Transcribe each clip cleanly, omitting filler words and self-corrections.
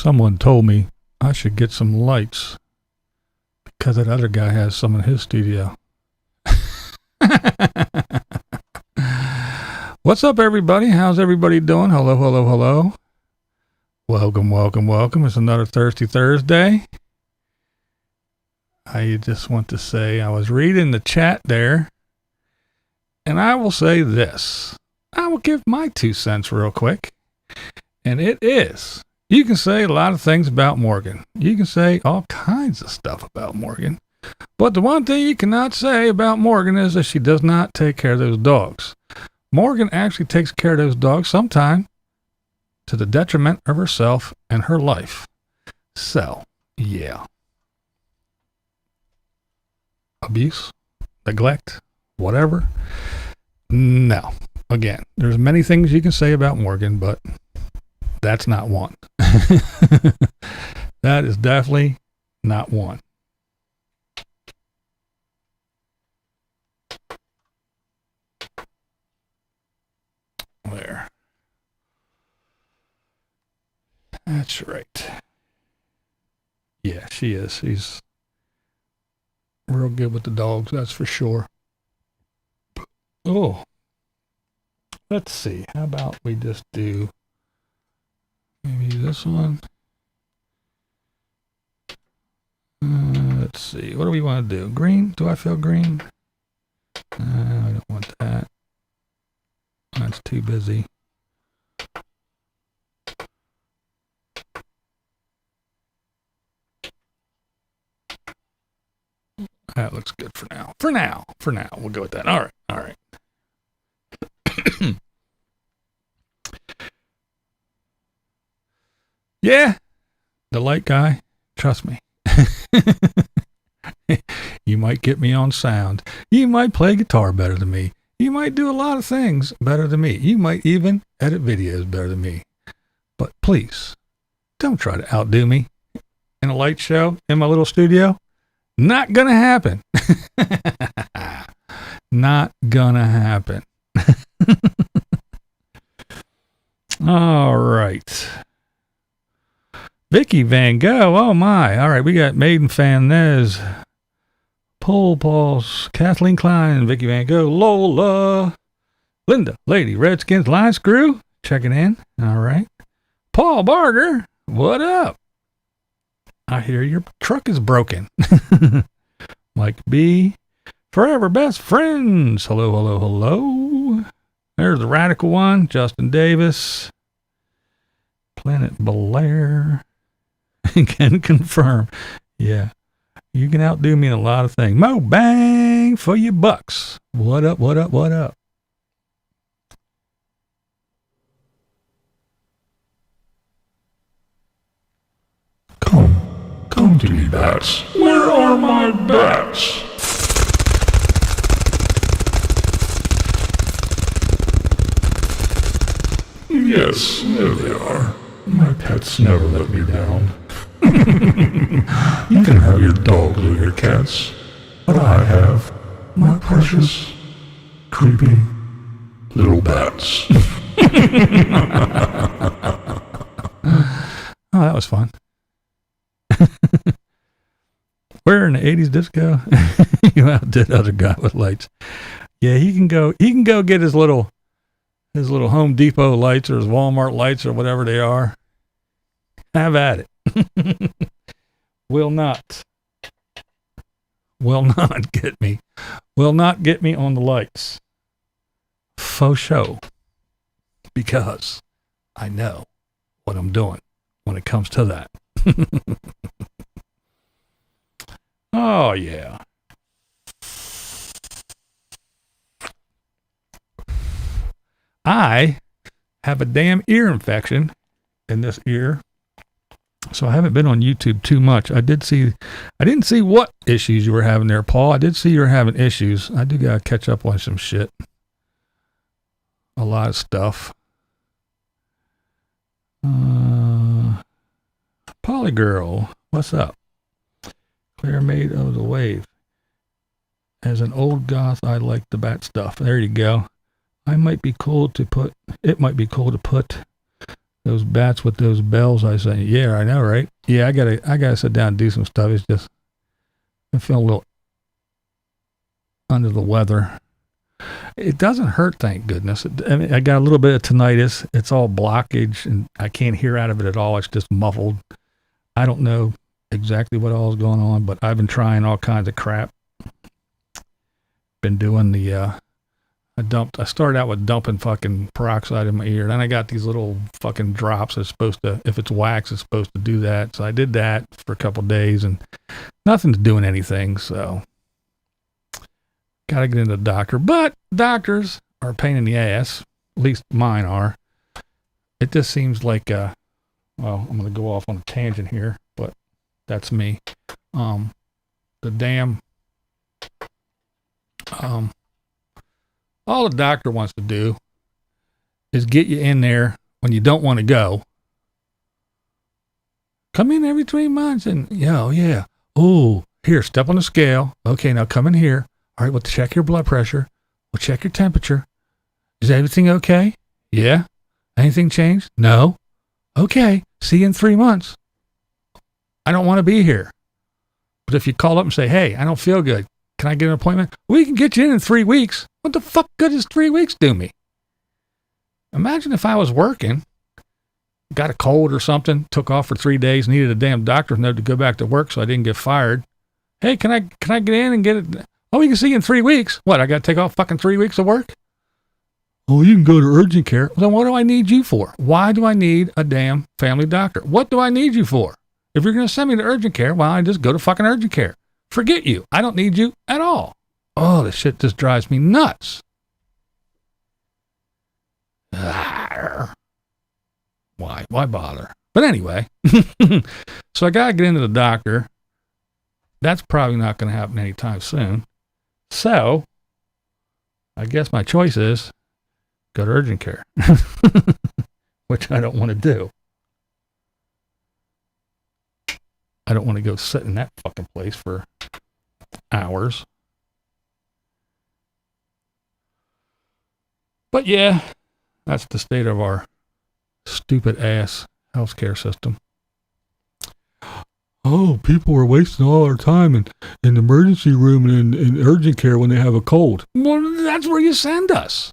Someone told me I should get some lights because that other guy has some in his studio. What's up, everybody? How's everybody doing? Hello, hello, hello. Welcome, welcome, welcome. It's another Thirsty Thursday. I just want to say I was reading the chat there, and I will say this. I will give my 2 cents real quick, and it is, you can say a lot of things about Morgan. You can say all kinds of stuff about Morgan, but the one thing you cannot say about Morgan is that she does not take care of those dogs. Morgan actually takes care of those dogs sometimes to the detriment of herself and her life. So, yeah. Abuse, neglect, whatever. No. Again, there's many things you can say about Morgan, but that's not one. That is definitely not one. There. That's right. Yeah, she is. She's real good with the dogs, that's for sure. Oh. Let's see. How about we just do maybe this one? Let's see. What do we want to do? Green? Do I feel green? I don't want that. That's too busy. That looks good for now. For now. We'll go with that. All right. Yeah, the light guy, trust me. You might get me on sound. You might play guitar better than me. You might do a lot of things better than me. You might even edit videos better than me. But please, don't try to outdo me in a light show in my little studio. Not gonna happen. Not gonna happen. All right. Vicky Van Gogh. Oh my. All right. We got Maiden Fan Nez, Pole Pauls, Kathleen Klein, Vicky Van Gogh, Lola, Linda, Lady Redskins, Line Screw, checking in. All right. Paul Barger. What up? I hear your truck is broken. Mike B. Forever Best Friends. Hello, hello, hello. There's the radical one. Justin Davis. Planet Blair. Can confirm. Yeah. You can outdo me in a lot of things. Mo bang for your bucks. What up, what up, what up? Come to me, bats. Where are my bats? Yes, there they are. My pets never let me down. You can have your dogs or your cats, but I have my precious, creepy little bats. Oh, that was fun. Where in the 80s disco? You outdid other guy with lights. Yeah, he can go get his little Home Depot lights or his Walmart lights or whatever they are. Have at it. Will not get me. Will not get me on the lights. Faux show. Because I know what I'm doing when it comes to that. Oh, yeah. I have a damn ear infection in this ear, so I haven't been on YouTube too much. I didn't see what issues you were having there, Paul. I did see you were having issues. I do gotta catch up on some shit. A lot of stuff. Polygirl, what's up? Claire Maid of the Wave. As an old goth, I like the bat stuff. There you go. It might be cool to put Those bats with those bells, I say, yeah, I know, right? Yeah, I gotta sit down and do some stuff. It's just, I feel a little under the weather. It doesn't hurt, thank goodness. I mean, I got a little bit of tinnitus. It's all blockage, and I can't hear out of it at all. It's just muffled. I don't know exactly what all is going on, but I've been trying all kinds of crap. Been doing the, I started out with dumping fucking peroxide in my ear. Then I got these little fucking drops that's supposed to, if it's wax, it's supposed to do that. So I did that for a couple of days and nothing's doing anything. So got to get into the doctor. But doctors are a pain in the ass. At least mine are. It just seems like, well, I'm going to go off on a tangent here, but that's me. The damn, all the doctor wants to do is get you in there when you don't want to go. Come in every 3 months and, yeah. Oh, here, step on the scale. Okay, now come in here. All right, we'll check your blood pressure. We'll check your temperature. Is everything okay? Yeah. Anything changed? No. Okay, see you in 3 months. I don't want to be here. But if you call up and say, hey, I don't feel good. Can I get an appointment? We can get you in 3 weeks. What the fuck good does 3 weeks do me? Imagine if I was working, got a cold or something, took off for 3 days, needed a damn doctor's note to go back to work so I didn't get fired. Hey, can I get in and get it? Oh, we can see you in 3 weeks. What, I got to take off fucking 3 weeks of work? Oh, you can go to urgent care. Then what do I need you for? Why do I need a damn family doctor? What do I need you for? If you're going to send me to urgent care, why don't I just go to fucking urgent care? Forget you. I don't need you at all. Oh, this shit just drives me nuts. Why bother? But anyway, so I got to get into the doctor. That's probably not going to happen anytime soon. So I guess my choice is go to urgent care, which I don't want to do. I don't want to go sit in that fucking place for hours. But yeah, that's the state of our stupid ass healthcare system. Oh, people are wasting all their time in the emergency room and in urgent care when they have a cold. Well, that's where you send us.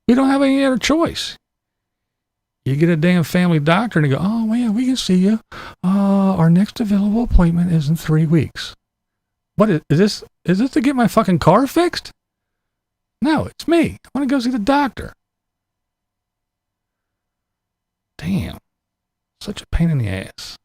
We don't have any other choice. You get a damn family doctor and you go, oh, yeah, we can see you. Our next available appointment is in 3 weeks. What is this? Is this to get my fucking car fixed? No, it's me. I want to go see the doctor. Damn. Such a pain in the ass.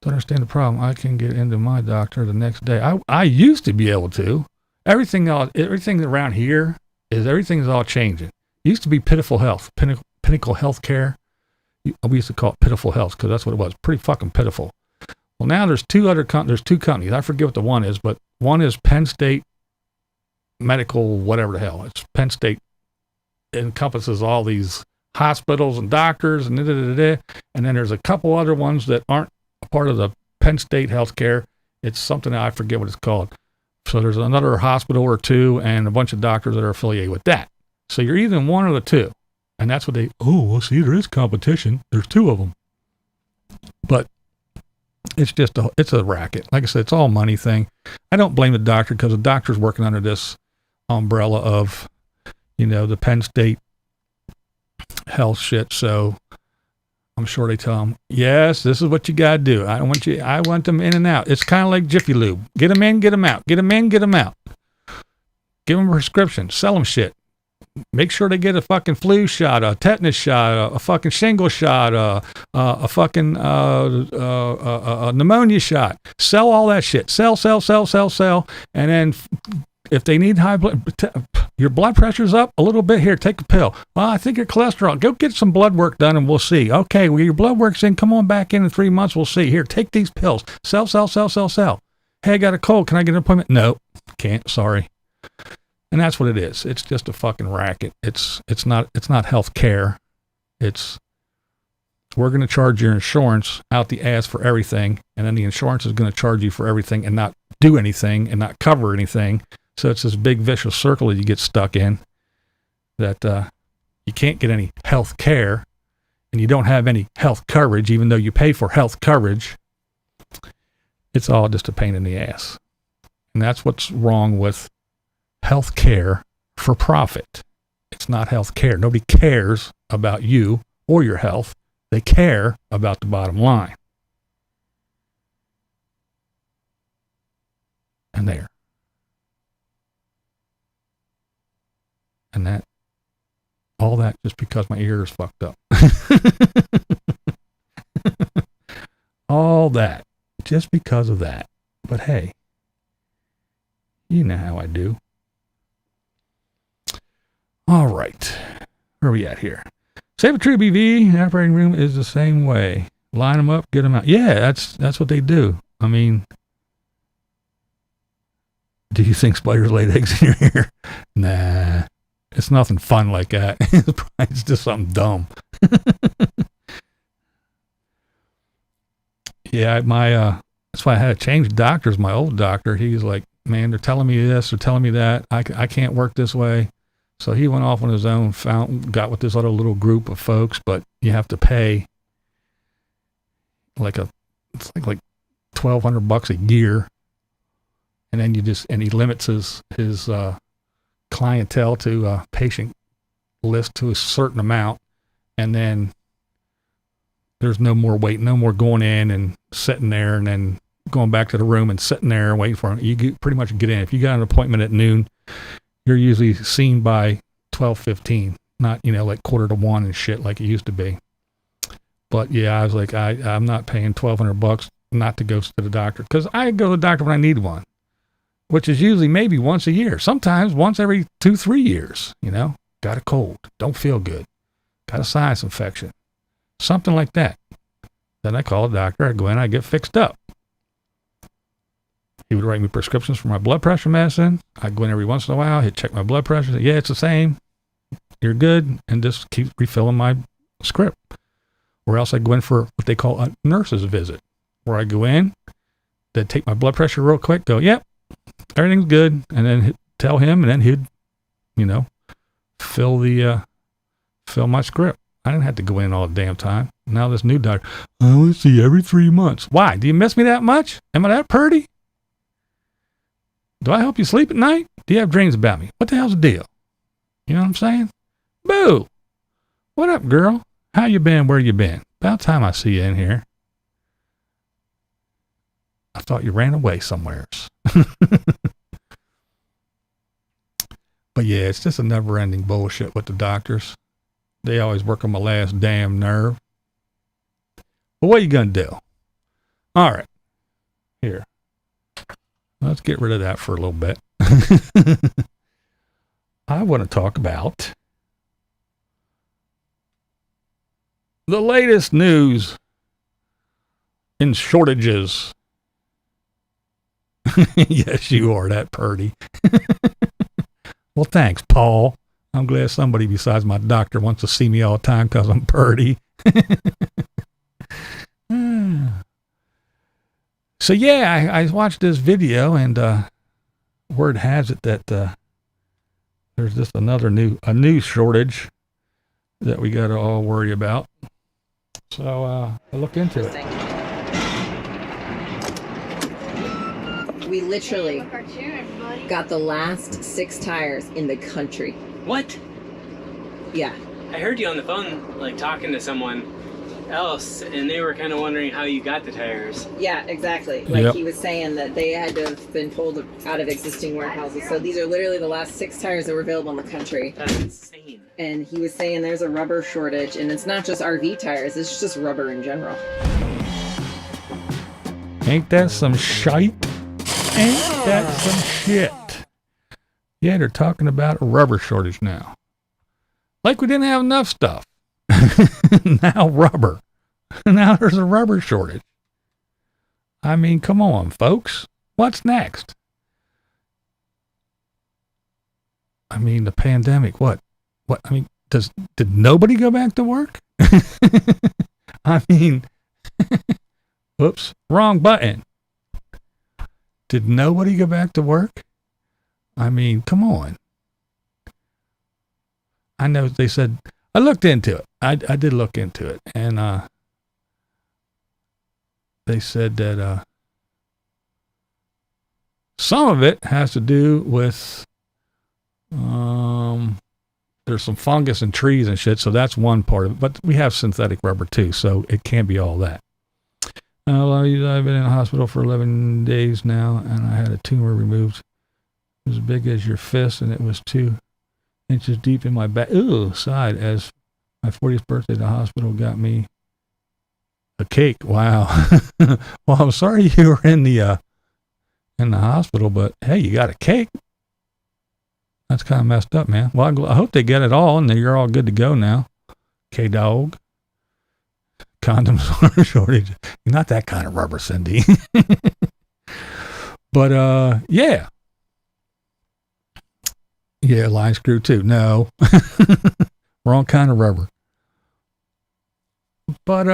Don't understand the problem. I can get into my doctor the next day. I used to be able to. Everything around here everything's all changing. It used to be Pitiful Health, Pinnacle Healthcare. We used to call it Pitiful Health because that's what it was. Pretty fucking pitiful. Well, now there's two companies. I forget what the one is, but one is Penn State Medical, whatever the hell. It's Penn State. It encompasses all these hospitals and doctors and and then there's a couple other ones that aren't a part of the Penn State Healthcare. It's something I forget what it's called. So there's another hospital or two and a bunch of doctors that are affiliated with that. So you're either in one or the two. And that's what see, there is competition. There's two of them. But it's just it's a racket. Like I said, it's all a money thing. I don't blame the doctor because the doctor's working under this umbrella of, the Penn State health shit. So I'm sure they tell them, yes, this is what you got to do. I want them in and out. It's kind of like Jiffy Lube. Get them in, get them out. Get them in, get them out. Give them a prescription. Sell them shit. Make sure they get a fucking flu shot, a tetanus shot, a fucking shingle shot, a fucking pneumonia shot. Sell all that shit. Sell. And then if they need your blood pressure's up a little bit, here, take a pill. Well, I think your cholesterol. Go get some blood work done and we'll see. Okay, well, your blood work's in. Come on back in 3 months. We'll see. Here, take these pills. Sell. Hey, I got a cold. Can I get an appointment? No, can't. Sorry. And that's what it is. It's just a fucking racket. It's not health care. We're going to charge your insurance out the ass for everything. And then the insurance is going to charge you for everything and not do anything and not cover anything. So it's this big vicious circle that you get stuck in that, you can't get any health care, and you don't have any health coverage, even though you pay for health coverage, it's all just a pain in the ass. And that's what's wrong with health care for profit. It's not health care. Nobody cares about you or your health. They care about the bottom line. And there. And that, all that just because my ear is fucked up. All that just because of that. But hey, you know how I do. All right. Where are we at here? Save a True BV operating room is the same way. Line them up, get them out. Yeah, that's what they do. I mean, do you think spiders laid eggs in your ear? Nah, it's nothing fun like that. It's just something dumb. Yeah, that's why I had to change doctors. My old doctor, he's like, man, they're telling me this, they're telling me that. I can't work this way. So he went off on his own, got with this other little group of folks, but you have to pay it's like $1,200 a year. And then he limits his clientele to a patient list to a certain amount. And then there's no more waiting, no more going in and sitting there and then going back to the room and sitting there and waiting for him. You pretty much get in. If you got an appointment at noon, you're usually seen by 12:15, not, like 12:45 and shit like it used to be. But yeah, I was like, I'm not paying $1,200 not to go to the doctor, because I go to the doctor when I need one, which is usually maybe once a year, sometimes once every 2-3 years. Got a cold, don't feel good, got a sinus infection, something like that. Then I call a doctor, I go in, I get fixed up. He would write me prescriptions for my blood pressure medicine. I'd go in every once in a while, he'd check my blood pressure, say, yeah, it's the same, you're good, and just keep refilling my script. Or else I'd go in for what they call a nurse's visit, where I go in, they'd take my blood pressure real quick, go, yep, everything's good, and then tell him, and then he'd, fill my script. I didn't have to go in all the damn time. Now this new doctor, I want to see you every 3 months. Why? Do you miss me that much? Am I that pretty? Do I help you sleep at night? Do you have dreams about me? What the hell's the deal? You know what I'm saying? Boo! What up, girl? How you been? Where you been? About time I see you in here. I thought you ran away somewheres. But yeah, it's just a never-ending bullshit with the doctors. They always work on my last damn nerve. But what are you gonna do? All right. Here. Let's get rid of that for a little bit. I want to talk about the latest news in shortages. Yes, you are that purdy. Well, thanks, Paul. I'm glad somebody besides my doctor wants to see me all the time because I'm purdy. So yeah, I watched this video, and word has it that there's just a new shortage that we got to all worry about. So I looked into it. We literally got the last 6 tires in the country. What? Yeah. I heard you on the phone, talking to someone else, and they were kind of wondering how you got the tires. Yeah, exactly. He was saying that they had to have been pulled out of existing warehouses. So these are literally the last 6 tires that were available in the country. That's insane. And he was saying there's a rubber shortage, and it's not just RV tires, it's just rubber in general. Ain't that some shite? Ain't that some shit? Yeah, they're talking about a rubber shortage now. Like we didn't have enough stuff. Now rubber. Now there's a rubber shortage. I mean, come on, folks. What's next? I mean, the pandemic, what? I mean, did nobody go back to work? I mean, whoops, wrong button. Did nobody go back to work? I mean, come on. I know they said, I looked into it. I did look into it. And they said that some of it has to do with, there's some fungus and trees and shit. So that's one part of it. But we have synthetic rubber too. So it can't be all that. I've been in the hospital for 11 days now, and I had a tumor removed. It was as big as your fist, and it was 2 inches deep in my back. Side. As my 40th birthday, the hospital got me a cake. Wow. Well, I'm sorry you were in the hospital, but hey, you got a cake. That's kind of messed up, man. Well, I hope they get it all, and then you're all good to go now. K-Dog. Condoms are a shortage. You're not that kind of rubber, Cindy. But, yeah. Yeah, line screw too. No. Wrong kind of rubber. But,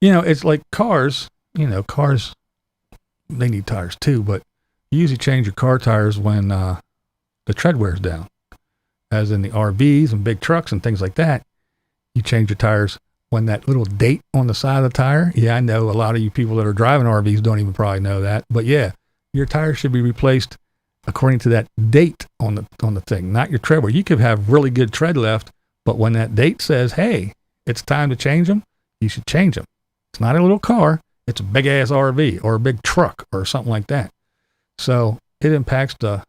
it's like cars. Cars, they need tires too, but you usually change your car tires when the tread wears down. As in the RVs and big trucks and things like that, you change your tires when that little date on the side of the tire. Yeah, I know a lot of you people that are driving RVs don't even probably know that, but yeah, your tires should be replaced according to that date on the thing, not your tread wear. You could have really good tread left, but when that date says, hey, it's time to change them, you should change them. It's not a little car, it's a big ass RV or a big truck or something like that. So it impacts the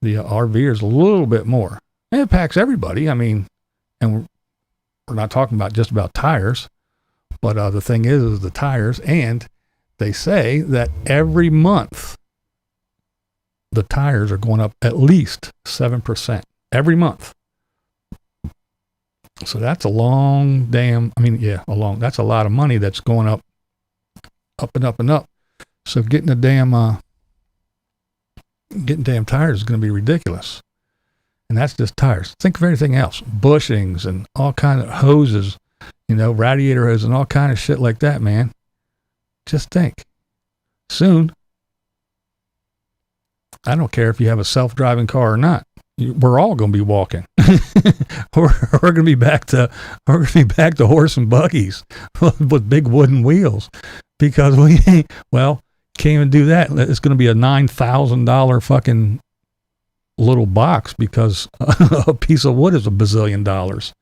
RVers a little bit more. It impacts everybody. I mean, and we're not talking about just about tires, but the thing is the tires, and they say that every month the tires are going up at least 7% every month. So that's a long that's a lot of money that's going up and up and up. So getting damn tires is going to be ridiculous. And that's just tires. Think of anything else. Bushings and all kind of hoses, radiator hoses and all kind of shit like that, man. Just think. Soon, I don't care if you have a self-driving car or not. We're all going to be walking. we're going to be back to horse and buggies with big wooden wheels, because we can't even do that. It's going to be a $9,000 fucking little box because a piece of wood is $1 bazillion.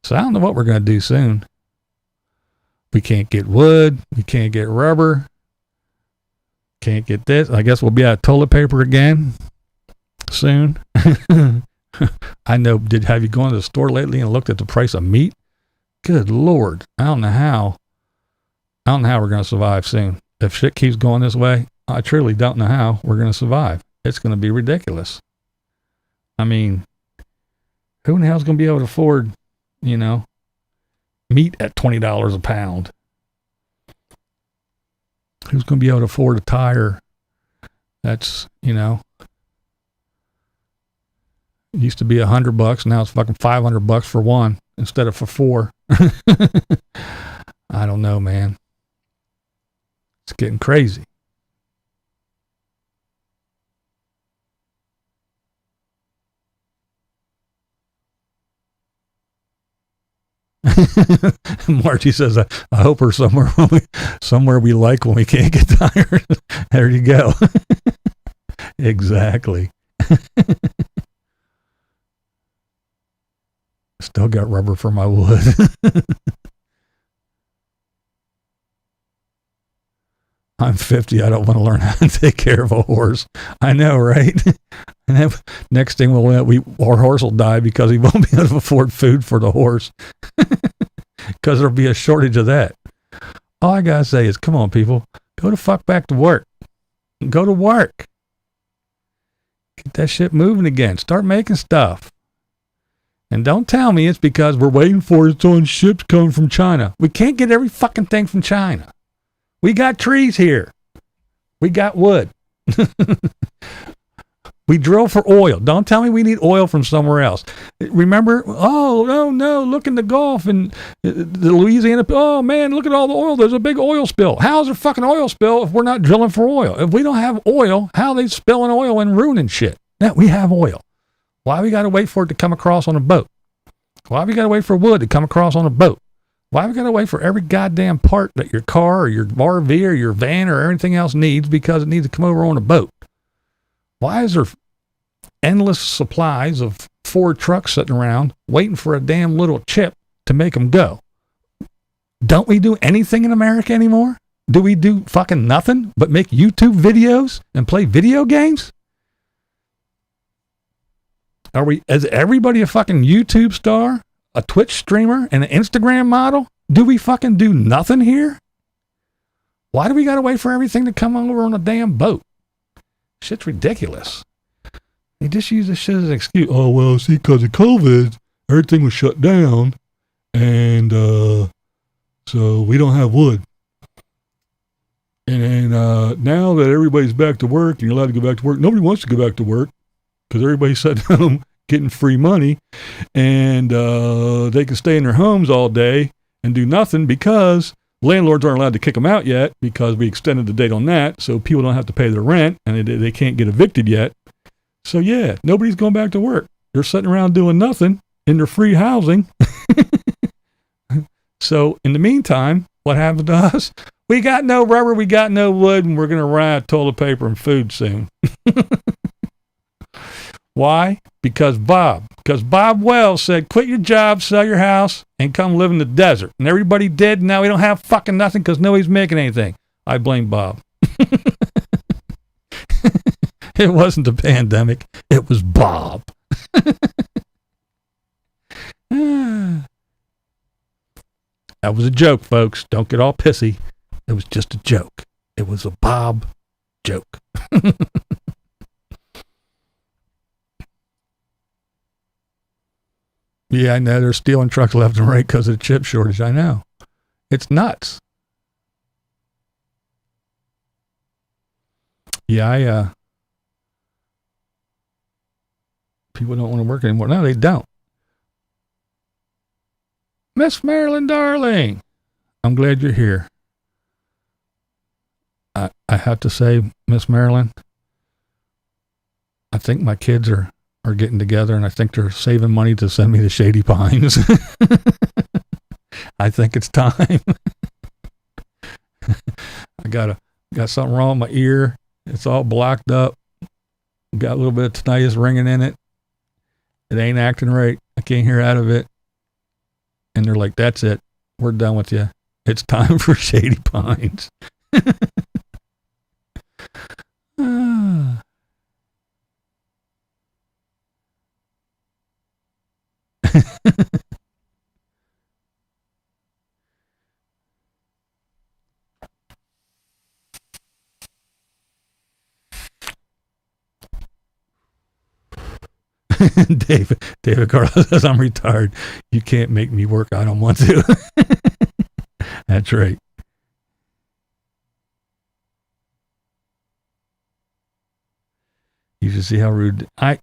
So I don't know what we're going to do soon. We can't get wood. We can't get rubber. Can't get this. I guess we'll be out of toilet paper again soon. I know. Have you gone to the store lately and looked at the price of meat? Good Lord. I don't know how we're going to survive soon. If shit keeps going this way, I truly don't know how we're going to survive. It's going to be ridiculous. I mean, who in the hell is going to be able to afford, meat at $20 a pound? Who's going to be able to afford a tire that's, it used to be $100, now it's fucking $500 for one instead of for four. I don't know, man. It's getting crazy. Margie says, I hope we're somewhere we like when we can't get tired. There you go. Exactly. Still got rubber for my wood. I'm 50. I don't want to learn how to take care of a horse. I know, right? And then next thing our horse will die because he won't be able to afford food for the horse. Because there'll be a shortage of that. All I gotta say is, come on, people, go the fuck back to work. Go to work. Get that shit moving again. Start making stuff. And don't tell me it's because we're waiting for it's on ships coming from China. We can't get every fucking thing from China. We got trees here. We got wood. We drill for oil. Don't tell me we need oil from somewhere else. Remember? Oh, no, look in the Gulf and the Louisiana. Oh, man, look at all the oil. There's a big oil spill. How's there fucking oil spill if we're not drilling for oil? If we don't have oil, how are they spilling oil and ruining shit? Now, we have oil. Why we got to wait for it to come across on a boat? Why we got to wait for wood to come across on a boat? Why we got to wait for every goddamn part that your car or your RV or your van or everything else needs because it needs to come over on a boat? Why is there endless supplies of Ford trucks sitting around waiting for a damn little chip to make them go? Don't we do anything in America anymore? Do we do fucking nothing but make YouTube videos and play video games? Is everybody a fucking YouTube star, a Twitch streamer, and an Instagram model? Do we fucking do nothing here? Why do we gotta wait for everything to come over on a damn boat? Shit's ridiculous. They just use this shit as an excuse. Oh, well, see, because of COVID, everything was shut down, and so we don't have wood. And now that everybody's back to work and you're allowed to go back to work, nobody wants to go back to work because everybody's sitting home getting free money, and they can stay in their homes all day and do nothing because landlords aren't allowed to kick them out yet because we extended the date on that, so people don't have to pay their rent and they can't get evicted yet. So yeah, nobody's going back to work. They're sitting around doing nothing in their free housing. So in the meantime, what happened to us? We got no rubber, we got no wood, and we're going to run out of toilet paper and food soon. Why? Because Bob Wells said, quit your job, sell your house, and come live in the desert. And everybody did, and now we don't have fucking nothing because nobody's making anything. I blame Bob. It wasn't the pandemic. It was Bob. That was a joke, folks. Don't get all pissy. It was just a joke. It was a Bob joke. Yeah, I know. They're stealing trucks left and right because of the chip shortage. I know. It's nuts. Yeah, people don't want to work anymore. No, they don't. Miss Marilyn, darling, I'm glad you're here. I have to say, Miss Marilyn, I think my kids are getting together, and I think they're saving money to send me to Shady Pines. I think it's time. I got something wrong with my ear. It's all blocked up. Got a little bit of tinnitus ringing in it. It ain't acting right. I can't hear out of it. And they're like, that's it. We're done with you. It's time for Shady Pines. David Carlos says, I'm retired. You can't make me work. I don't want to. That's right. You should see how rude. I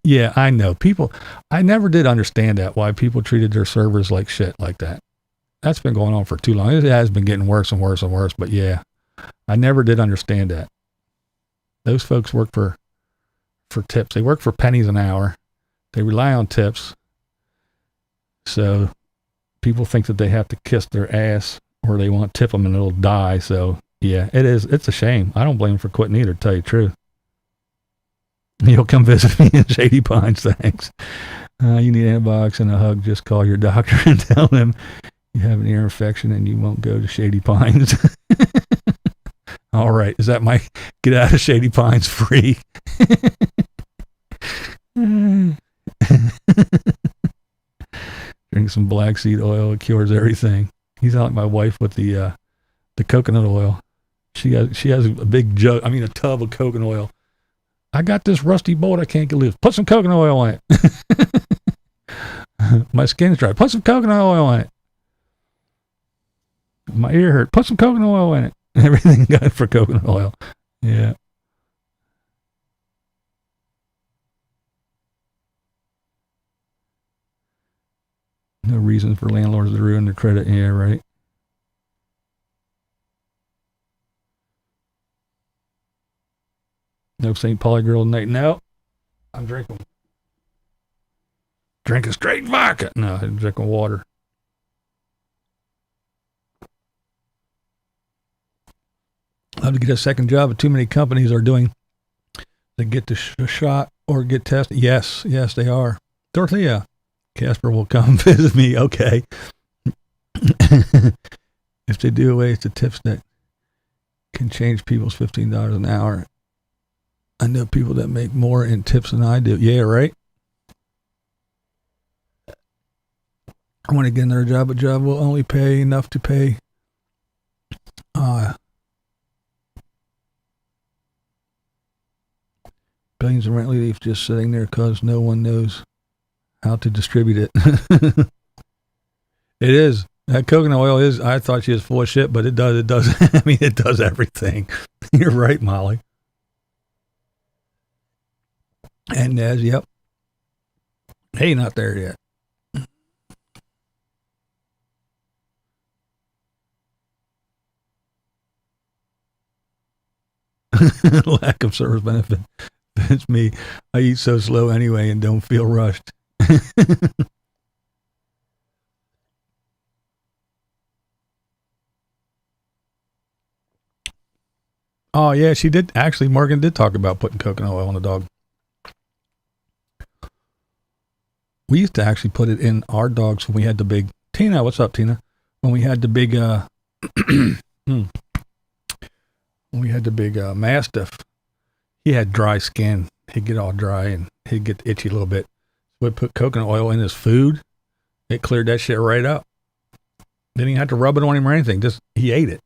know. People, I never did understand that, why people treated their servers like shit like that. That's been going on for too long. It has been getting worse and worse and worse, but yeah, I never did understand that. Those folks work for tips. They work for pennies an hour. They rely on tips. So people think that they have to kiss their ass or they won't tip them and it'll die. So yeah, it's a shame. I don't blame them for quitting either, to tell you the truth. You'll come visit me in Shady Pines, thanks. You need antibiotics and a hug, just call your doctor and tell them you have an ear infection and you won't go to Shady Pines. All right, is that my get out of Shady Pines free? Drink some black seed oil, it cures everything. He's like my wife with the coconut oil. She has a big jug, a tub of coconut oil. I got this rusty bolt I can't get loose. Put some coconut oil on it. My skin's dry. Put some coconut oil on it. My ear hurt. Put some coconut oil in it. Everything got for coconut oil. Yeah. No reason for landlords to ruin their credit. Yeah, right. No St. Pauli girl tonight. No. I'm drinking straight vodka. No, I'm drinking water. I'll have to get a second job, but too many companies are doing to get the shot or get tested. Yes, they are. Dorothea, Casper will come visit me. Okay. If they do away with the tips that can change people's $15 an hour, I know people that make more in tips than I do. Yeah, right? I want to get another job. A job will only pay enough to pay billions in rent relief just sitting there because no one knows how to distribute it. It is. That coconut oil is, I thought she was full of shit, but it does. I mean, it does everything. You're right, Molly. And Nez, yep. Hey, not there yet. Lack of service benefit. It's me. I eat so slow anyway and don't feel rushed. Oh, yeah, she did. Actually, Morgan did talk about putting coconut oil on the dog. We used to actually put it in our dogs when we had the big... Tina, what's up, Tina? When we had the big... when we had the big Mastiff, he had dry skin. He'd get all dry and he'd get itchy a little bit. We'd put coconut oil in his food. It cleared that shit right up. Didn't even have to rub it on him or anything. Just, he ate it.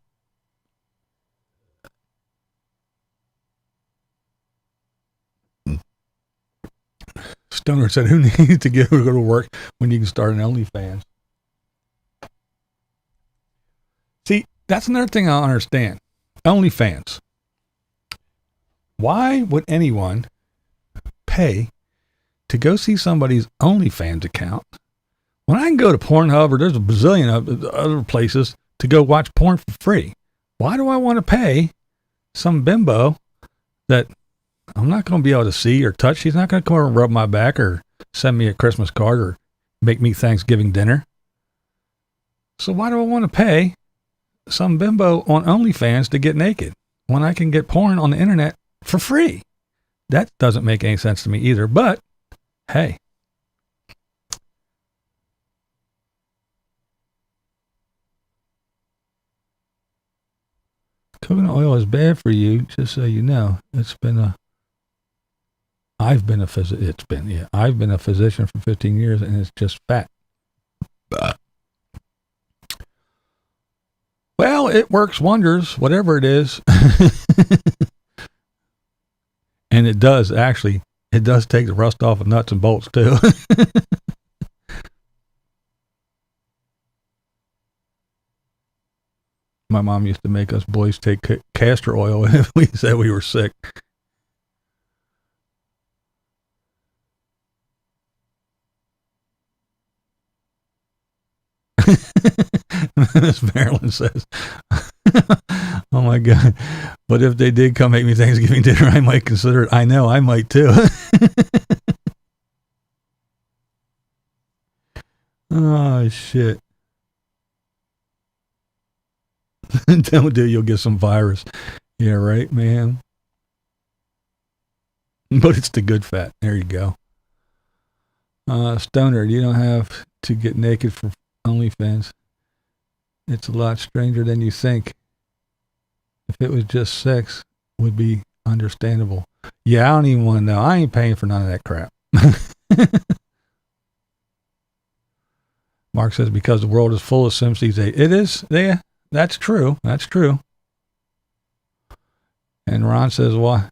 Stoner said, who needs to go to work when you can start an OnlyFans? See, that's another thing I don't understand. OnlyFans. Why would anyone pay to go see somebody's OnlyFans account when I can go to Pornhub or there's a bazillion of other places to go watch porn for free? Why do I want to pay some bimbo that I'm not going to be able to see or touch? She's not going to come over and rub my back or send me a Christmas card or make me Thanksgiving dinner. So why do I want to pay some bimbo on OnlyFans to get naked when I can get porn on the internet for free? That doesn't make any sense to me either, but hey. Coconut oil is bad for you, just so you know. I've been a physician for 15 years and it's just fat. Well, it works wonders, whatever it is. And it does, actually. It does take the rust off of nuts and bolts, too. My mom used to make us boys take castor oil if we said we were sick. Miss Marilyn says, oh my God. But if they did come make me Thanksgiving dinner, I might consider it. I know, I might too. Oh, shit. Don't do, you'll get some virus. Yeah, right, man. But it's the good fat. There you go. Stoner, you don't have to get naked for OnlyFans. It's a lot stranger than you think. If it was just sex, would be understandable. Yeah, I don't even want to know. I ain't paying for none of that crap. Mark says, because the world is full of Sims these days. It is. Yeah, that's true. That's true. And Ron says, why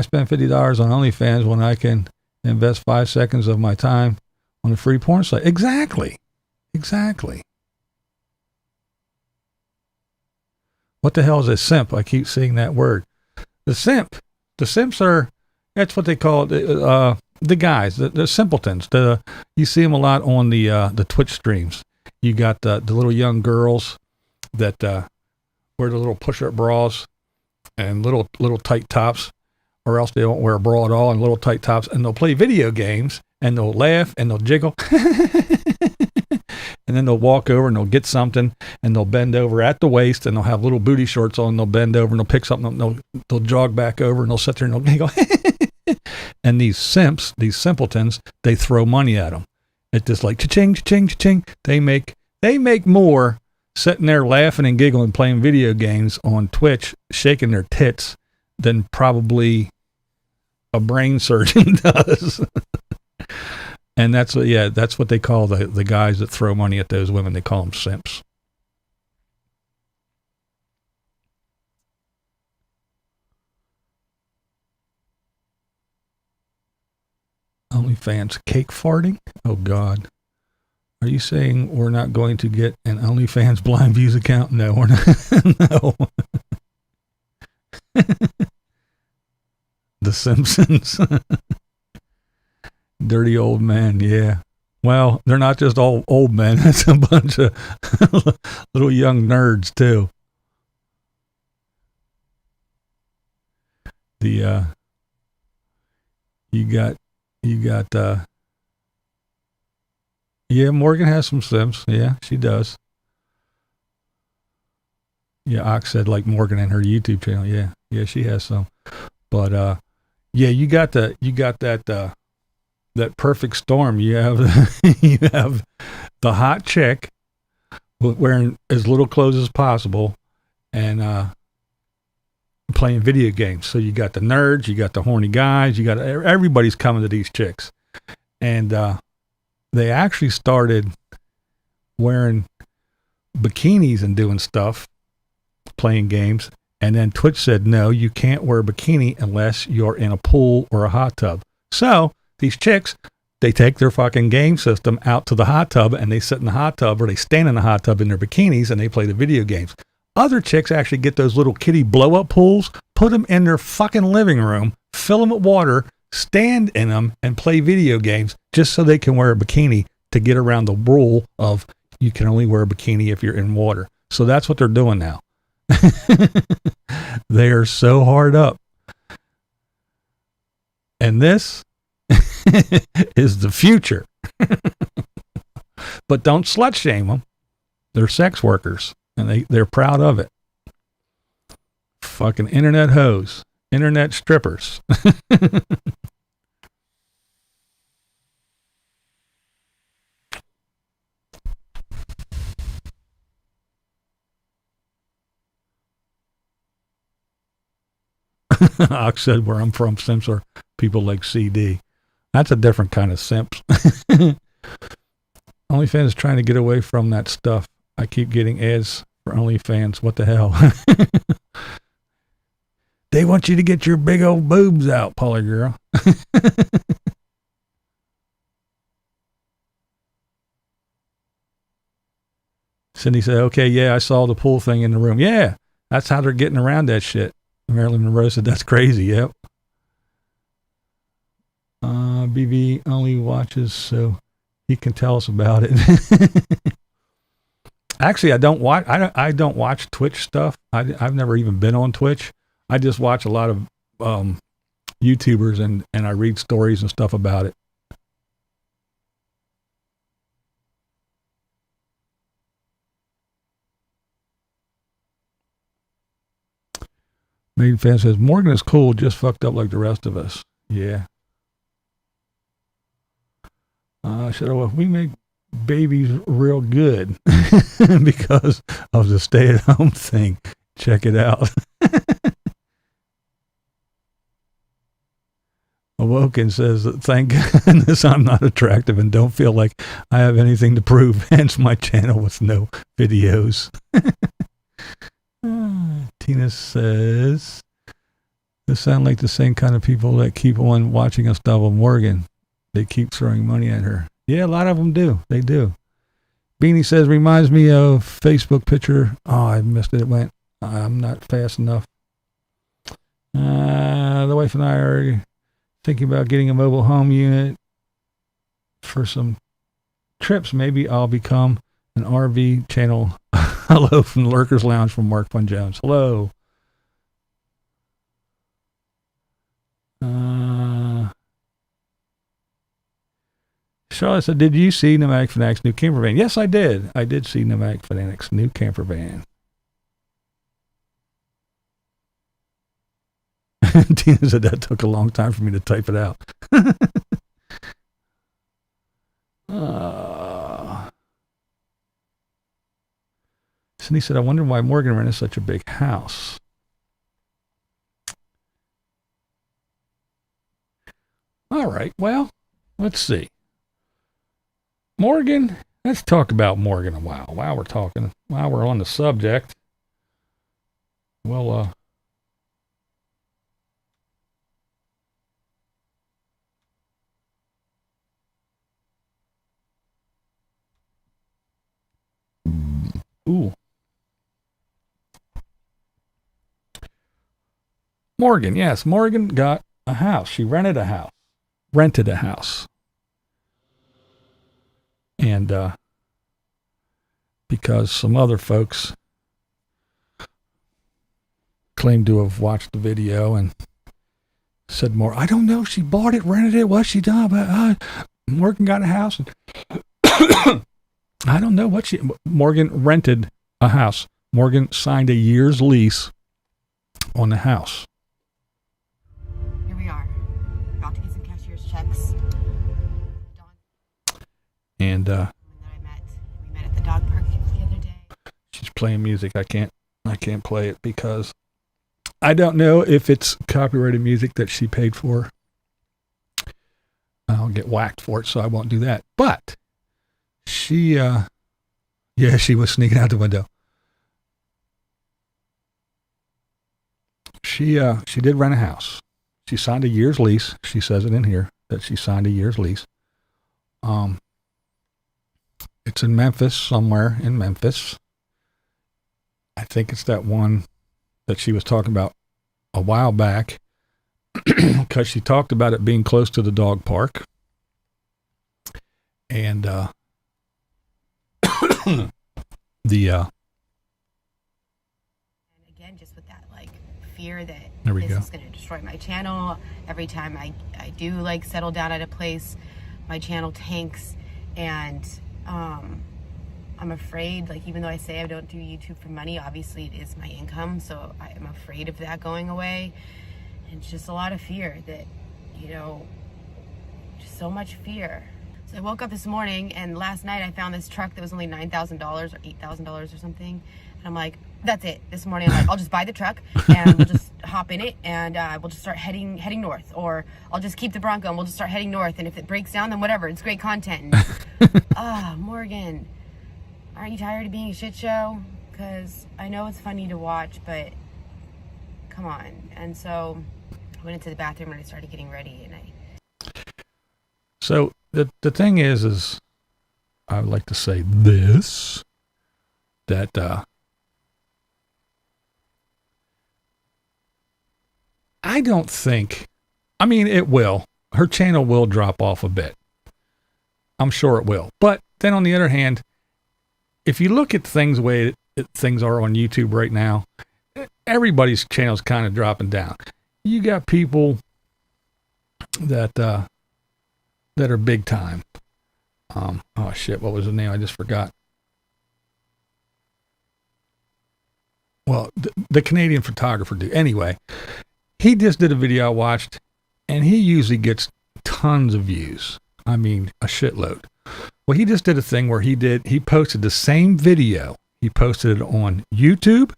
spend $50 on OnlyFans when I can invest 5 seconds of my time on a free porn site? Exactly. What the hell is a simp? I keep seeing that word. The simps are, that's what they call it, the guys, the simpletons. You see them a lot on the Twitch streams. You got the little young girls that wear the little push-up bras and little tight tops, or else they don't wear a bra at all and little tight tops, and they'll play video games and they'll laugh and they'll jiggle. And then they'll walk over and they'll get something and they'll bend over at the waist and they'll have little booty shorts on. And they'll bend over and they'll pick something up and they'll jog back over and they'll sit there and they'll giggle. And these simps, these simpletons, they throw money at them. It's just like cha-ching, cha-ching, cha-ching. They make more sitting there laughing and giggling, playing video games on Twitch, shaking their tits than probably a brain surgeon does. And that's what they call the guys that throw money at those women. They call them simps. OnlyFans cake farting? Oh God. Are you saying we're not going to get an OnlyFans blind views account? No, we're not. No. The Simpsons. Dirty old men, yeah. Well, they're not just all old men. It's a bunch of little young nerds too. Yeah, Morgan has some Sims. Yeah, she does. Yeah, Ox said like Morgan and her YouTube channel. Yeah, she has some. But yeah, you got that perfect storm. You have the hot chick wearing as little clothes as possible and playing video games. So you got the nerds, you got the horny guys, you got everybody's coming to these chicks. And they actually started wearing bikinis and doing stuff, playing games. And then Twitch said, no, you can't wear a bikini unless you're in a pool or a hot tub. So these chicks, they take their fucking game system out to the hot tub and they sit in the hot tub or they stand in the hot tub in their bikinis and they play the video games. Other chicks actually get those little kiddie blow-up pools, put them in their fucking living room, fill them with water, stand in them and play video games just so they can wear a bikini to get around the rule of you can only wear a bikini if you're in water. So that's what they're doing now. They are so hard up. And this is the future. But don't slut shame them. They're sex workers and they're proud of it. Fucking internet hoes, internet strippers. Ox said where I'm from, simps are people like CD. That's a different kind of simps. OnlyFans is trying to get away from that stuff. I keep getting ads for OnlyFans. What the hell? They want you to get your big old boobs out, Polly girl. Cindy said, okay, yeah, I saw the pool thing in the room. Yeah, that's how they're getting around that shit. Marilyn Monroe said, that's crazy. Yep. BB only watches so he can tell us about it. Actually, I don't watch Twitch stuff. I've never even been on Twitch. I just watch a lot of YouTubers and I read stories and stuff about it. Maiden fan says, Morgan is cool, just fucked up like the rest of us. Yeah. We make babies real good because of the stay-at-home thing. Check it out. Awoken says, thank goodness I'm not attractive and don't feel like I have anything to prove, hence my channel with no videos. Tina says, this sound like the same kind of people that keep on watching us double Morgan. They keep throwing money at her. Yeah, a lot of them do. They do. Beanie says, reminds me of Facebook picture. Oh, I missed it. It went. I'm not fast enough. The wife and I are thinking about getting a mobile home unit for some trips. Maybe I'll become an RV channel. Hello from Lurkers Lounge from Mark Fun Jones. Hello. Charlotte said, did you see Nomadic Fanatic's new camper van? Yes, I did. I did see Nomadic Fanatic's new camper van. Tina said that took a long time for me to type it out. Cindy said, I wonder why Morgan rented such a big house. All right, well, let's see. Morgan, let's talk about Morgan a while. While we're on the subject, well, ooh. Morgan, yes, Morgan got a house. She rented a house. And because some other folks claimed to have watched the video and said more, I don't know, she bought it, rented it, what she done, but Morgan got a house. And I don't know what Morgan rented a house. Morgan signed a year's lease on the house. Here we are, about to get some cashier's checks. And we met at the dog park the other day. She's playing music. I can't play it because I don't know if it's copyrighted music that she paid for. I'll get whacked for it, so I won't do that. But she was sneaking out the window. She did rent a house. She signed a year's lease. She says it in here that she signed a year's lease. It's in Memphis, somewhere in Memphis. I think it's that one that she was talking about a while back because she talked about it being close to the dog park. And and again, just with that like fear that this is going to destroy my channel. Every time I do like settle down at a place, my channel tanks. And I'm afraid, like, even though I say I don't do YouTube for money, obviously it is my income, so I'm afraid of that going away. And it's just a lot of fear that, just so much fear. So I woke up this morning, and last night I found this truck that was only $9,000 or $8,000 or something. And I'm like, that's it. This morning I'm like, I'll just buy the truck and we'll just hop in it and we'll just start heading north. Or I'll just keep the Bronco and we'll just start heading north. And if it breaks down, then whatever. It's great content. Morgan, aren't you tired of being a shit show? Because I know it's funny to watch, but come on. And so I went into the bathroom and I started getting ready. So the thing is I would like to say this, that I don't think, it will. Her channel will drop off a bit. I'm sure it will. But then on the other hand, if you look at things the way things are on YouTube right now, everybody's channel's kind of dropping down. You got people that are big time. Oh shit, what was the name? I just forgot. Well, the Canadian photographer dude. Anyway, he just did a video I watched, and he usually gets tons of views. A shitload. Well, he just did a thing where he posted the same video. He posted it on YouTube.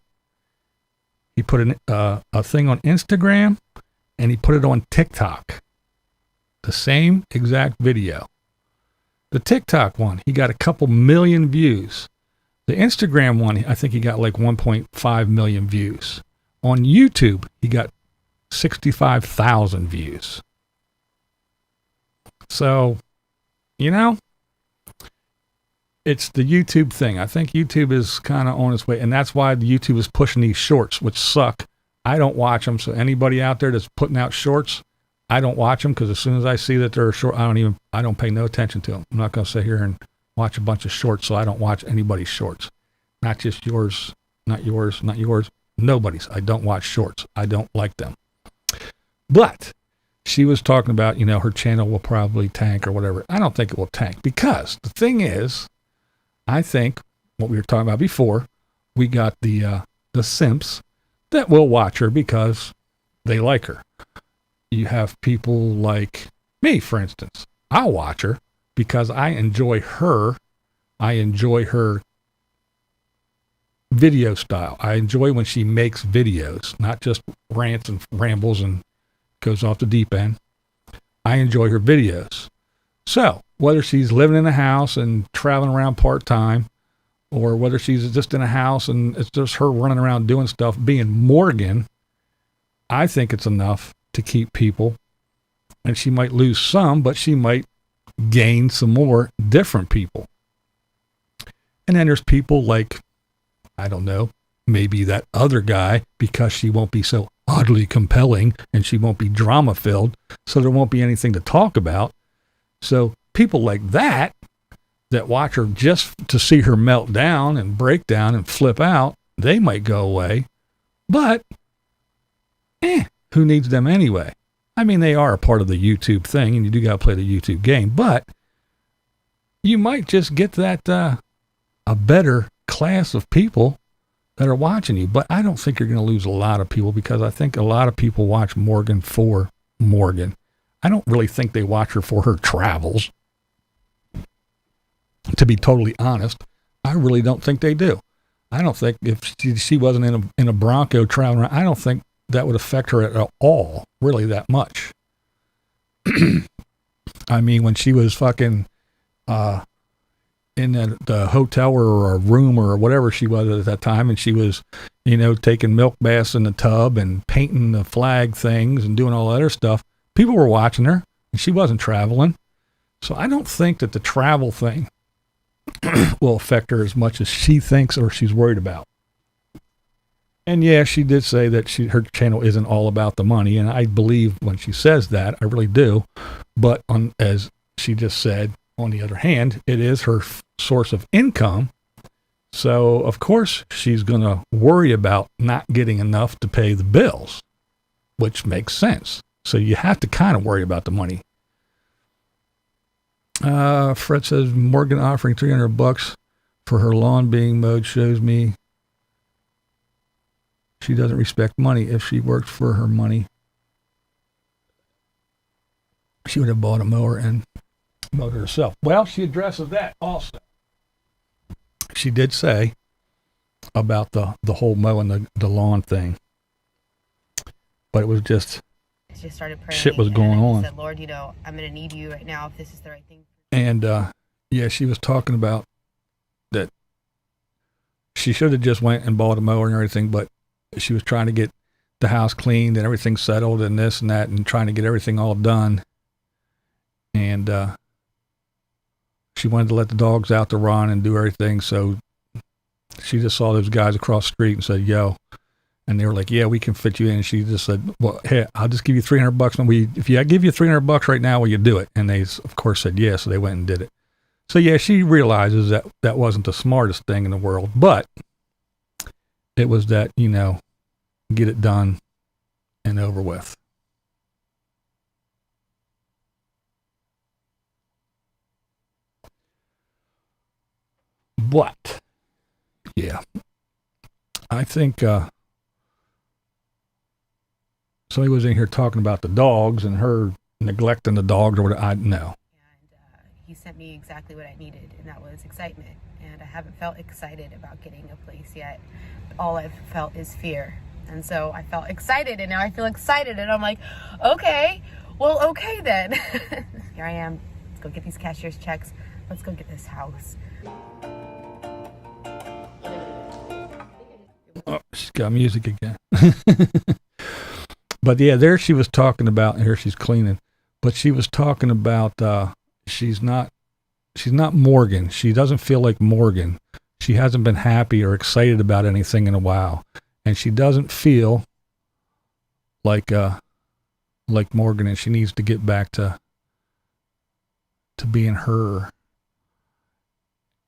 He put a thing on Instagram, and he put it on TikTok. The same exact video. The TikTok one, he got a couple million views. The Instagram one, I think he got like 1.5 million views. On YouTube, he got 65,000 views. So, it's the YouTube thing. I think YouTube is kind of on its way, and that's why the YouTube is pushing these shorts, which suck. I don't watch them, so anybody out there that's putting out shorts, I don't watch them because as soon as I see that they're short, I don't pay no attention to them. I'm not going to sit here and watch a bunch of shorts, so I don't watch anybody's shorts. Not just yours, not yours, not yours, nobody's. I don't watch shorts. I don't like them. But she was talking about, her channel will probably tank or whatever. I don't think it will tank, because the thing is, I think what we were talking about before, we got the simps that will watch her because they like her. You have people like me, for instance. I'll watch her because I enjoy her. I enjoy her video style. I enjoy when she makes videos, not just rants and rambles and goes off the deep end. I enjoy her videos. So whether she's living in a house and traveling around part-time, or whether she's just in a house and it's just her running around doing stuff, being Morgan, I think it's enough to keep people. And she might lose some, but she might gain some more different people. And then there's people like, I don't know, maybe that other guy, because she won't be so oddly compelling and she won't be drama filled, so there won't be anything to talk about. So people like that watch her just to see her melt down and break down and flip out, they might go away. But who needs them anyway? I mean, they are a part of the YouTube thing, and you do got to play the YouTube game, but you might just get that a better class of people that are watching you. But I don't think you're going to lose a lot of people, because I think a lot of people watch Morgan for Morgan. I don't really think they watch her for her travels. To be totally honest, I really don't think they do. I don't think if she wasn't in a Bronco traveling around, I don't think that would affect her at all, really, that much. I mean, when she was fucking in the hotel or a room or whatever she was at that time, and she was, taking milk baths in the tub and painting the flag things and doing all that other stuff, people were watching her, and she wasn't traveling. So I don't think that the travel thing will affect her as much as she thinks or she's worried about. And yeah, she did say that her channel isn't all about the money, and I believe when she says that, I really do. But as she just said, on the other hand, it is her source of income. So of course she's going to worry about not getting enough to pay the bills, which makes sense. So you have to kind of worry about the money. Fred says Morgan offering $300 for her lawn being mowed shows me she doesn't respect money. If she worked for her money, she would have bought a mower and mowed herself. Well, she addresses that also. She did say about the whole mowing the lawn thing, but it was just started praying. Shit was going on. Said, Lord, I'm going to need you right now if this is the right thing. And yeah, she was talking about that she should have just went and bought a mower and everything, but she was trying to get the house cleaned and everything settled and this and that, and trying to get everything all done. And she wanted to let the dogs out to run and do everything. So she just saw those guys across the street and said, yo. And they were like, yeah, we can fit you in. And she just said, well, hey, I'll just give you $300. And if I give you $300 right now, will you do it? And they, of course, said yes. So they went and did it. So yeah, she realizes that that wasn't the smartest thing in the world, but it was that, get it done and over with. But yeah, I think somebody was in here talking about the dogs and her neglecting the dogs or what. I know. And he sent me exactly what I needed, and that was excitement. And I haven't felt excited about getting a place yet. All I've felt is fear. And so I felt excited, and now I feel excited, and I'm like, okay then. Here I am. Let's go get these cashier's checks. Let's go get this house. Oh, she's got music again. But yeah, there she was talking about, and here she's cleaning, but she was talking about she's not Morgan. She doesn't feel like Morgan. She hasn't been happy or excited about anything in a while. And she doesn't feel like Morgan, and she needs to get back to being her.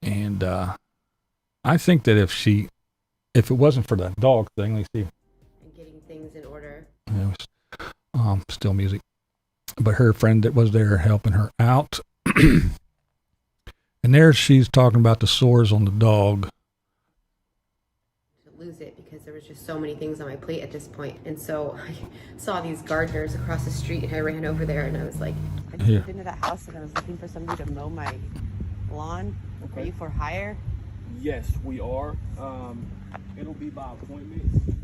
And I think that if it wasn't for that dog thing, let me see. And getting things in order. Still music. but her friend that was there helping her out. And there she's talking about the sores on the dog. Lose it because there was just so many things on my plate at this point. And so I saw these gardeners across the street and I ran over there and I was like, I just moved into that house and I was looking for somebody to mow my lawn. Okay. Are you for hire? Yes, we are. It'll be by appointment.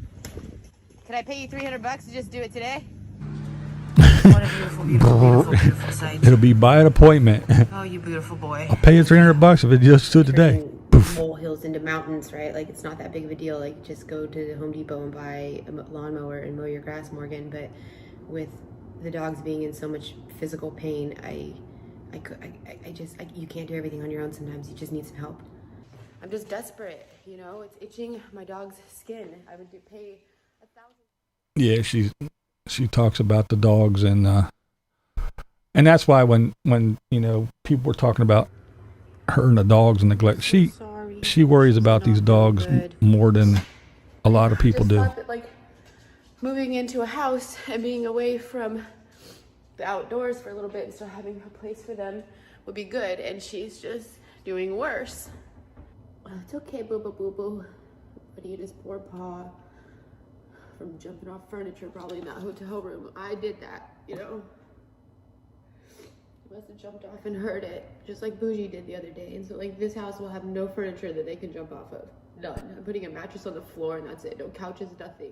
Can I pay you $300 to just do it today? What a beautiful, beautiful, beautiful, beautiful sight. It'll be by an appointment. Oh, you beautiful boy. I'll pay you $300 if it just stood today. Molehills into mountains, right? Like, it's not that big of a deal. Like, just go to the Home Depot and buy a lawnmower and mow your grass, Morgan. But with the dogs being in so much physical pain, you can't do everything on your own sometimes. You just need some help. I'm just desperate, you know? It's itching my dog's skin. I would pay $1,000. Yeah, she talks about the dogs, and that's why when people were talking about her and the dogs and neglect, she worries about these dogs more than a lot of people do. Thought that, like, moving into a house and being away from the outdoors for a little bit and still having a place for them would be good, and she's just doing worse. Well, it's okay, boo. But eat his poor paw from jumping off furniture, probably in that hotel room. I did that, you know. He must have jumped off and hurt it, just like Bougie did the other day. And so, like, this house will have no furniture that they can jump off of. None. I'm putting a mattress on the floor and that's it. No couches, nothing.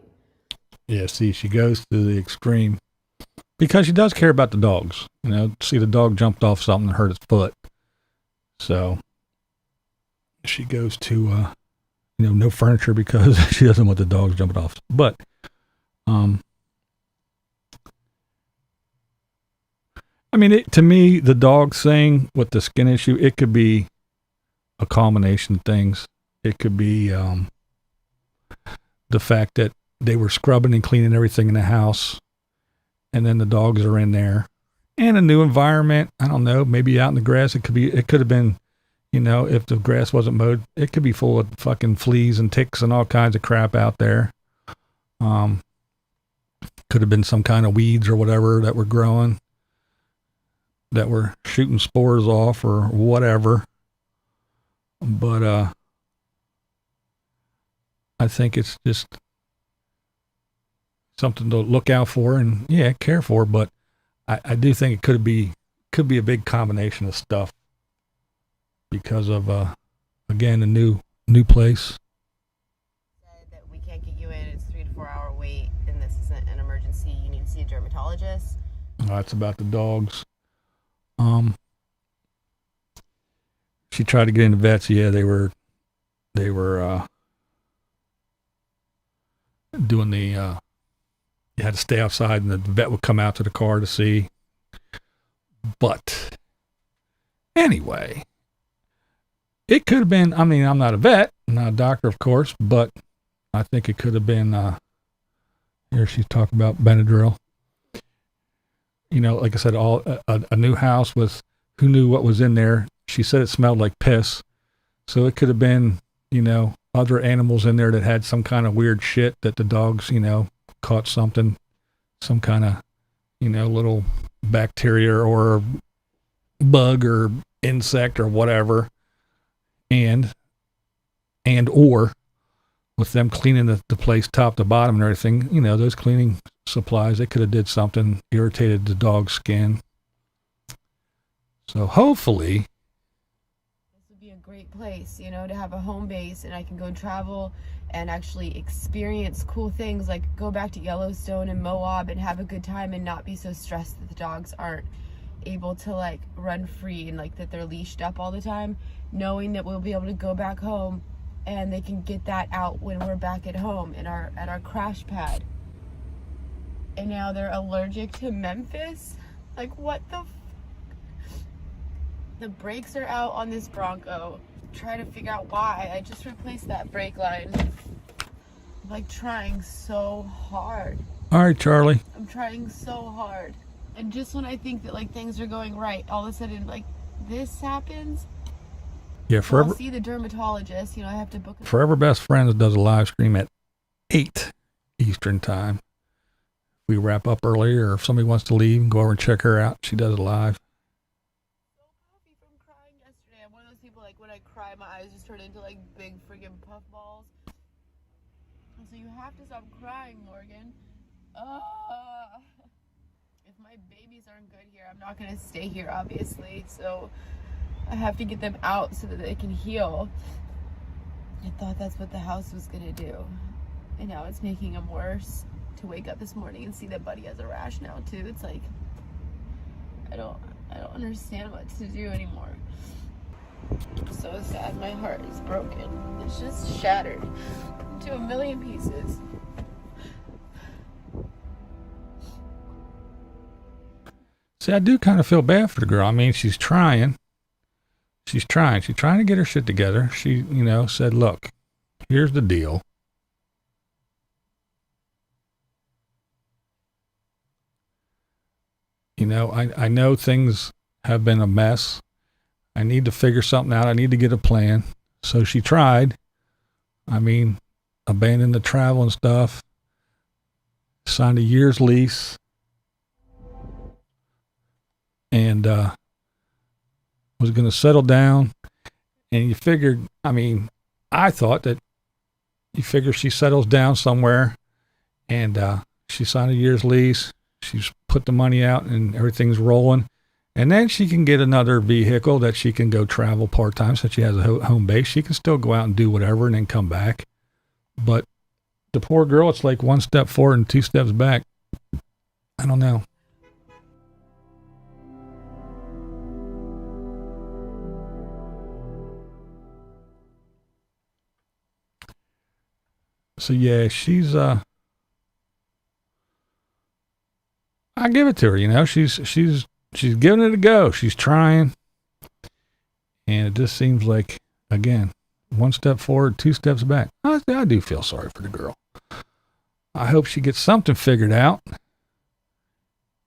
Yeah, see, she goes to the extreme because she does care about the dogs. You know, see, the dog jumped off something and hurt its foot. So she goes to, no furniture because she doesn't want the dogs jumping off. But, I mean, to me, the dog thing with the skin issue, it could be a combination of things. It could be the fact that they were scrubbing and cleaning everything in the house, and then the dogs are in there, and a new environment. I don't know, maybe out in the grass. It could have been, if the grass wasn't mowed, it could be full of fucking fleas and ticks and all kinds of crap out there. Could have been some kind of weeds or whatever that were growing, that were shooting spores off or whatever. But I think it's just something to look out for and care for. But I do think it could be a big combination of stuff because of again, a new place. That we can't get you in. It's 3 to 4 hour wait, and this isn't an emergency. You need to see a dermatologist. That's about the dogs. She tried to get into vets. Yeah, they were doing the, you had to stay outside and the vet would come out to the car to see. But anyway, it could have been, I mean, I'm not a vet, I'm not a doctor, of course, but I think it could have been, here she's talking about Benadryl. Like I said, a new house with who knew what was in there. She said it smelled like piss. So it could have been, other animals in there that had some kind of weird shit that the dogs, caught something, some kind of, little bacteria or bug or insect or whatever. Or with them cleaning the place top to bottom and everything, those cleaning supplies, they could have did something, irritated the dog's skin. So hopefully this would be a great place, to have a home base, and I can go travel and actually experience cool things, like go back to Yellowstone and Moab and have a good time and not be so stressed that the dogs aren't able to like run free and like that they're leashed up all the time, knowing that we'll be able to go back home and they can get that out when we're back at home at our crash pad. And now they're allergic to Memphis. Like, what the The brakes are out on this Bronco. Try to figure out why. I just replaced that brake line. I'm like trying so hard. All right, Charlie. I'm trying so hard. And just when I think that like things are going right, all of a sudden like this happens. Yeah, I'll see the dermatologist. I have to book Forever Best Friends does a live stream at 8 Eastern time. we wrap up earlier, or if somebody wants to leave, go over and check her out. She does it live. So puffy from crying yesterday. I'm one of those people, like, when I cry, my eyes just turn into, like, big friggin' puff balls. So you have to stop crying, Morgan. If my babies aren't good here, I'm not gonna stay here, obviously. So I have to get them out so that they can heal. I thought that's what the house was gonna do. And now it's making them worse. To wake up this morning and see that Buddy has a rash now too. It's like, I don't understand what to do anymore. I'm so sad. My heart is broken. It's just shattered into a million pieces. See, I do kind of feel bad for the girl. I mean, she's trying. She's trying to get her shit together. She, said, look, here's the deal. I know things have been a mess. I need to figure something out. I need to get a plan. So she tried. I mean, abandoned the travel and stuff. Signed a year's lease. And was going to settle down. And you figured, I thought that you figure she settles down somewhere. And she signed a year's lease. She's put the money out and everything's rolling. And then she can get another vehicle that she can go travel part-time since she has a home base. She can still go out and do whatever and then come back. But the poor girl, it's like one step forward and two steps back. I don't know. So yeah, she's I give it to her, she's giving it a go. She's trying. And it just seems like, again, one step forward, two steps back. I do feel sorry for the girl. I hope she gets something figured out.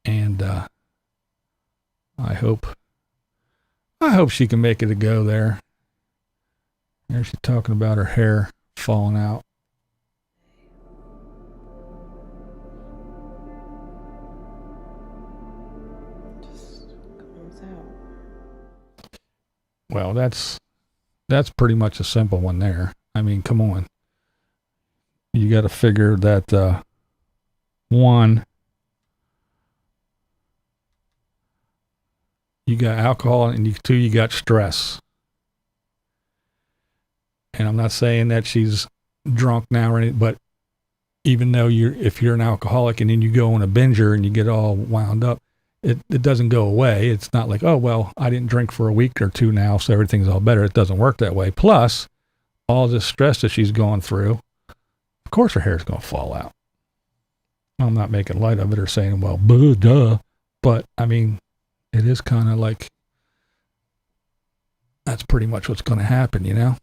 And I hope she can make it a go there. There she's talking about her hair falling out. Well, that's pretty much a simple one there. I mean, come on. You got to figure that, one, you got alcohol, and two, you got stress. And I'm not saying that she's drunk now or anything, but even though if you're an alcoholic and then you go on a binger and you get all wound up, it doesn't go away. It's not like, oh, well, I didn't drink for a week or two now, so everything's all better. It doesn't work that way. Plus, all this stress that she's going through, of course her hair's going to fall out. I'm not making light of it or saying, well, duh. But, it is kind of like, that's pretty much what's going to happen,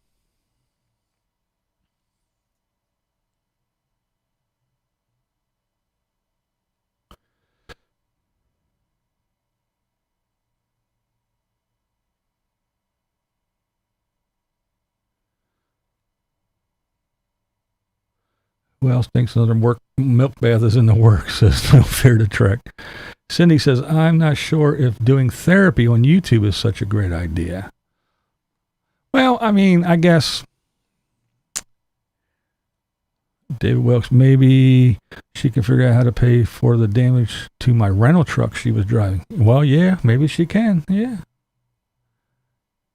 Who else thinks another milk bath is in the works? Says no fear to trek. Cindy says, I'm not sure if doing therapy on YouTube is such a great idea. Well, I guess David Wilkes, maybe she can figure out how to pay for the damage to my rental truck she was driving. Well, yeah, maybe she can. Yeah.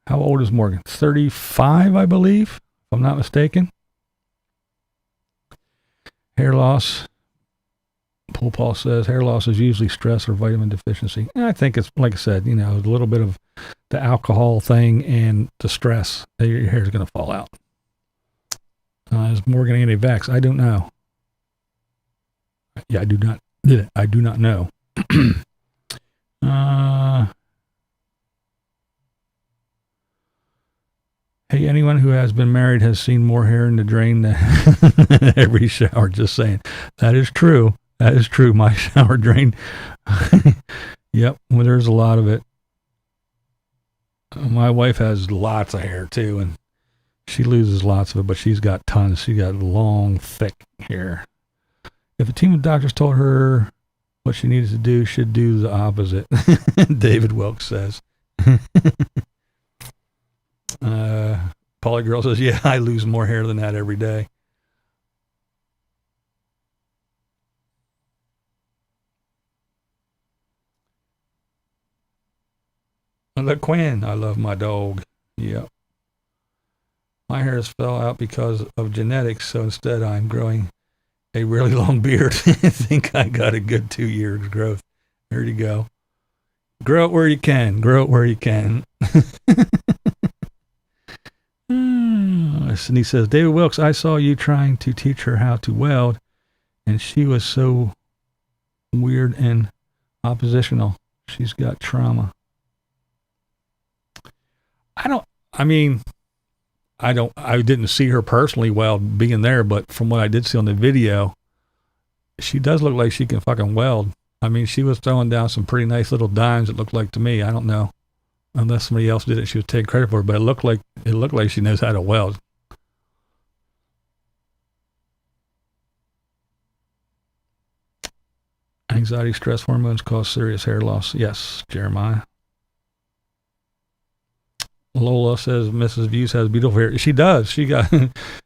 How old is Morgan? 35, I believe, if I'm not mistaken. Hair loss. Pool Paul says hair loss is usually stress or vitamin deficiency. And I think it's, like I said, a little bit of the alcohol thing and the stress. Your hair is going to fall out. Is Morgan anti-vax? I don't know. Yeah, I do not know. Hey, anyone who has been married has seen more hair in the drain than every shower. Just saying. That is true. My shower drain. Yep. Well, there's a lot of it. My wife has lots of hair too, and she loses lots of it, but she's got tons. She got long, thick hair. If a team of doctors told her what she needs to do should do the opposite. David Wilkes says. Polly Girl says, yeah, I lose more hair than that every day. And look, Quinn, I love my dog. Yep. My hairs fell out because of genetics, so instead I'm growing a really long beard. I think I got a good 2 years growth. There you go. Grow it where you can. Grow it where you can. And he says, David Wilkes, I saw you trying to teach her how to weld, and she was so weird and oppositional. She's got trauma. I didn't see her personally weld being there, but from what I did see on the video, she does look like she can fucking weld. I mean, she was throwing down some pretty nice little dimes, it looked like to me. I don't know. Unless somebody else did it, she was taking credit for it, but it looked like she knows how to weld. Anxiety, stress hormones cause serious hair loss. Yes, Jeremiah. Lola says Mrs. Views has beautiful hair. She does. She got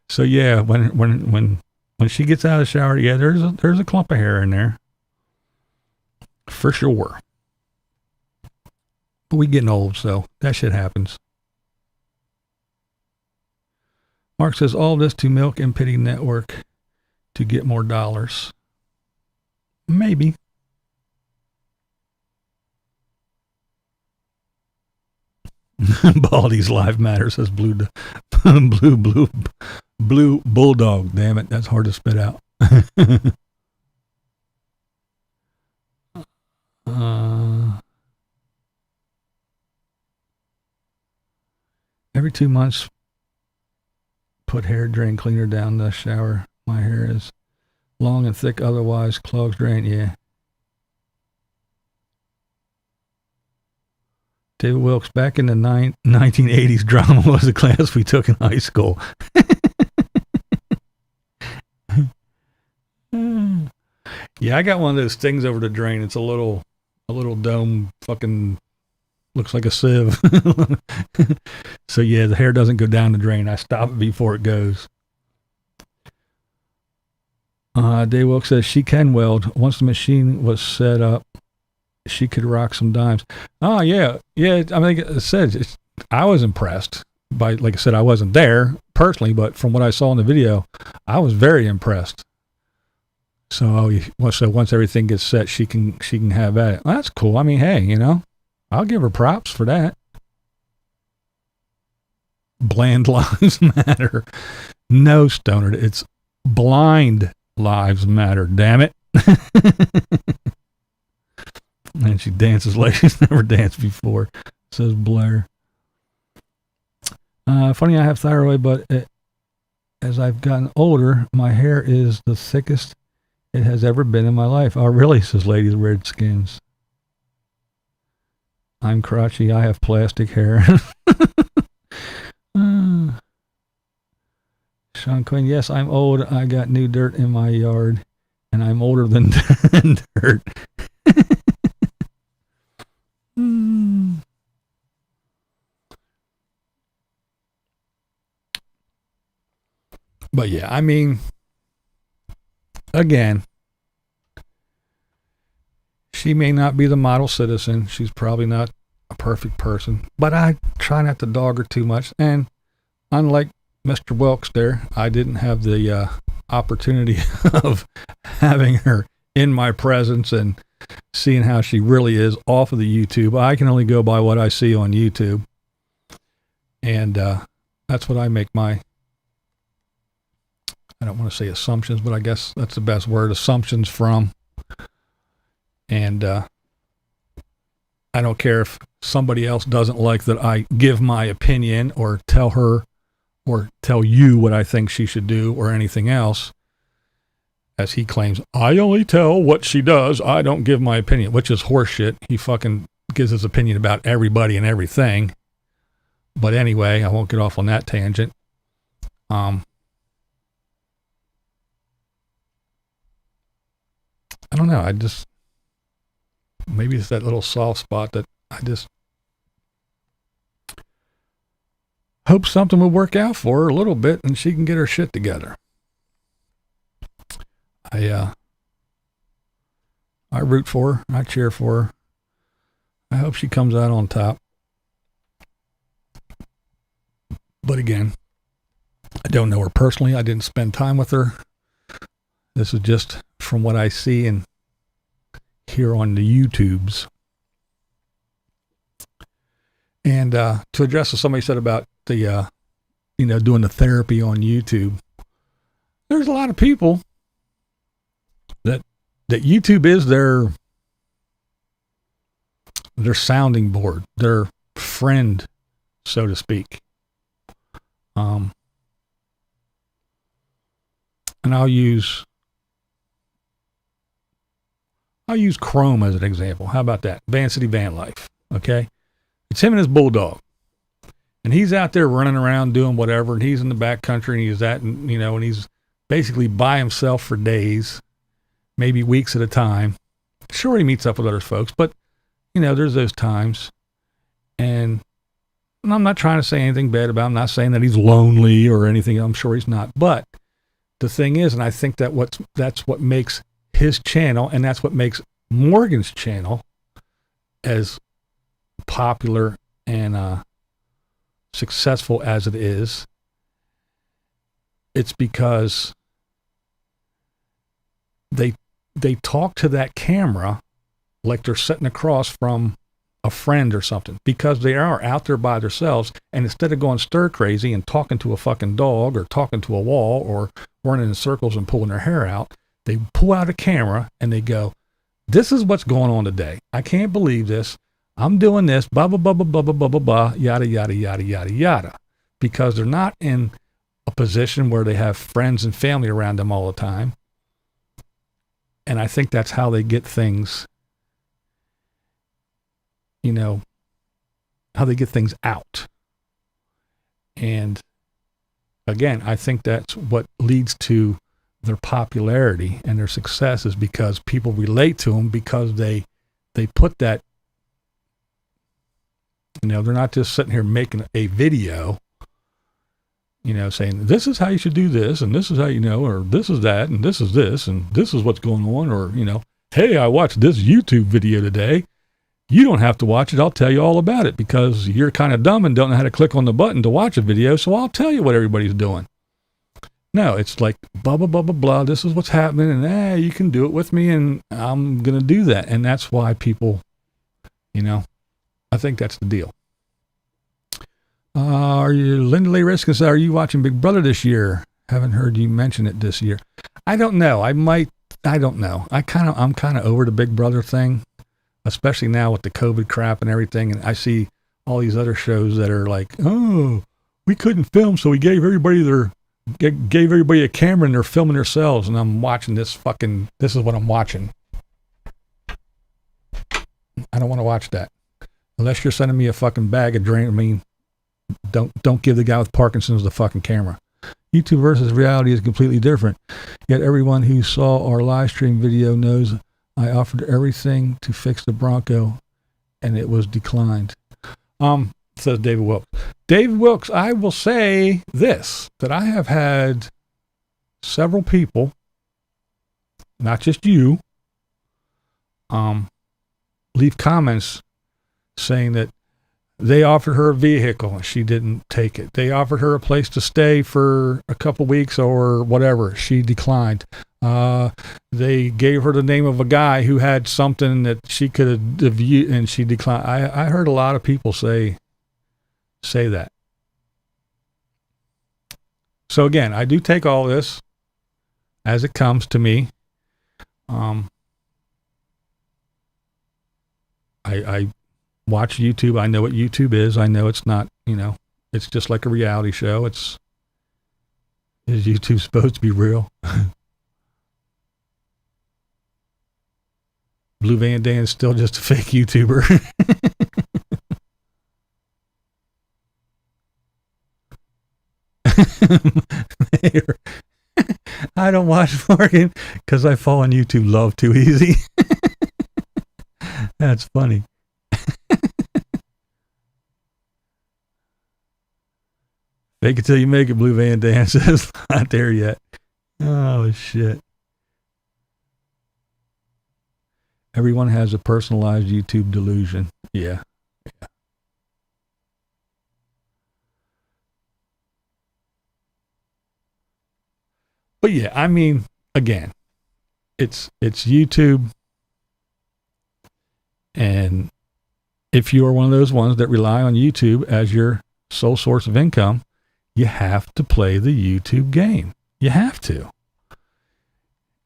so yeah. When she gets out of the shower, yeah, there's a clump of hair in there for sure. But we getting old, so that shit happens. Mark says all this to milk and pity network to get more dollars. Maybe. Baldy's life matters, says blue bulldog. Damn it, that's hard to spit out. Every 2 months, put hair drain cleaner down the shower. My hair is long and thick, otherwise clogs drain. Yeah. David Wilkes, back in the 1980s, drama was a class we took in high school. Yeah, I got one of those things over the drain. It's a little dome, fucking looks like a sieve. So yeah, the hair doesn't go down the drain. I stop it before it goes. David Wilkes says she can weld. Once the machine was set up, she could rock some dimes. Oh yeah. I mean, like I said, I was impressed by, like I said, I wasn't there personally, but from what I saw in the video, I was very impressed. So once everything gets set, she can have at it. Well, that's cool. I mean, hey, I'll give her props for that. Bland lives matter. No, Stoner, it's blind lives matter. Damn it. And she dances like she's never danced before, says Blair. Funny I have thyroid, but as I've gotten older, my hair is the thickest it has ever been in my life. Oh, really, says Lady Redskins. I'm crotchety. I have plastic hair. Sean Quinn, yes, I'm old. I got new dirt in my yard, and I'm older than dirt. But yeah, I mean, again, she may not be the model citizen. She's probably not a perfect person, but I try not to dog her too much. And unlike Mr. Wilkes there, I didn't have the opportunity of having her in my presence and seeing how she really is off of the YouTube. I can only go by what I see on YouTube. And that's what I make my, I don't want to say assumptions, but I guess that's the best word, assumptions from. And I don't care if somebody else doesn't like that I give my opinion or tell her or tell you what I think she should do or anything else. As he claims, I only tell what she does. I don't give my opinion, which is horseshit. He fucking gives his opinion about everybody and everything. But anyway, I won't get off on that tangent. I don't know. maybe it's that little soft spot that I just hope something will work out for her a little bit and she can get her shit together. I root for her. I cheer for her. I hope she comes out on top. But again, I don't know her personally. I didn't spend time with her. This is just from what I see and hear on the YouTubes. And to address what somebody said about the, doing the therapy on YouTube, there's a lot of people that YouTube is their sounding board, their friend, so to speak. And I'll use Chrome as an example. How about that? Van City Van Life. Okay. It's him and his bulldog. And he's out there running around doing whatever. And he's in the back country and and he's basically by himself for days, maybe weeks at a time. Sure, he meets up with other folks, but there's those times. And I'm not trying to say anything bad about him. I'm not saying that he's lonely or anything. I'm sure he's not. But the thing is, and I think that's what makes his channel, and that's what makes Morgan's channel as popular and successful as it is. It's because they talk to that camera like they're sitting across from a friend or something, because they are out there by themselves, and instead of going stir crazy and talking to a fucking dog or talking to a wall or running in circles and pulling their hair out, they pull out a camera and they go, this is what's going on today. I can't believe this. I'm doing this, blah, blah, blah, blah, blah, blah, blah, blah, blah, yada, yada, yada, yada, yada. Because they're not in a position where they have friends and family around them all the time. And I think that's how they get things, how they get things out. And again, I think that's what leads to their popularity and their success, is because people relate to them, because they put that, they're not just sitting here making a video, saying this is how you should do this, and this is how or this is that, and this is this, and this is what's going on, or, hey, I watched this YouTube video today. You don't have to watch it. I'll tell you all about it because you're kind of dumb and don't know how to click on the button to watch a video. So I'll tell you what everybody's doing. No, it's like blah, blah, blah, blah, blah. This is what's happening. And you can do it with me, and I'm going to do that. And that's why people, I think that's the deal. Linda Lee Riskin said, are you watching Big Brother this year? Haven't heard you mention it this year. I don't know. I don't know. I'm kind of over the Big Brother thing, especially now with the COVID crap and everything. And I see all these other shows that are like, oh, we couldn't film, so we gave everybody a camera and they're filming themselves. And I'm watching this is what I'm watching. I don't want to watch that. Unless you're sending me a fucking bag of drink. I mean, don't give the guy with Parkinson's the fucking camera. YouTube versus reality is completely different. Yet everyone who saw our live stream video knows I offered everything to fix the Bronco and it was declined. Says David Wilkes. David Wilkes, I will say this, that I have had several people, not just you, leave comments saying that they offered her a vehicle and she didn't take it. They offered her a place to stay for a couple weeks or whatever. She declined. They gave her the name of a guy who had something that she could have used, and she declined. I heard a lot of people say that. So again, I do take all this as it comes to me. I watch YouTube. I know what YouTube is. I know it's not, it's just like a reality show. Is YouTube supposed to be real? Blue Van Dan's still just a fake YouTuber. I don't watch Morgan because I fall on YouTube love too easy. That's funny. Fake it till you make it, Blue Van Dam says. Not there yet. Oh, shit. Everyone has a personalized YouTube delusion. Yeah. But yeah, I mean, again, it's YouTube. And if you are one of those ones that rely on YouTube as your sole source of income, you have to play the YouTube game. You have to.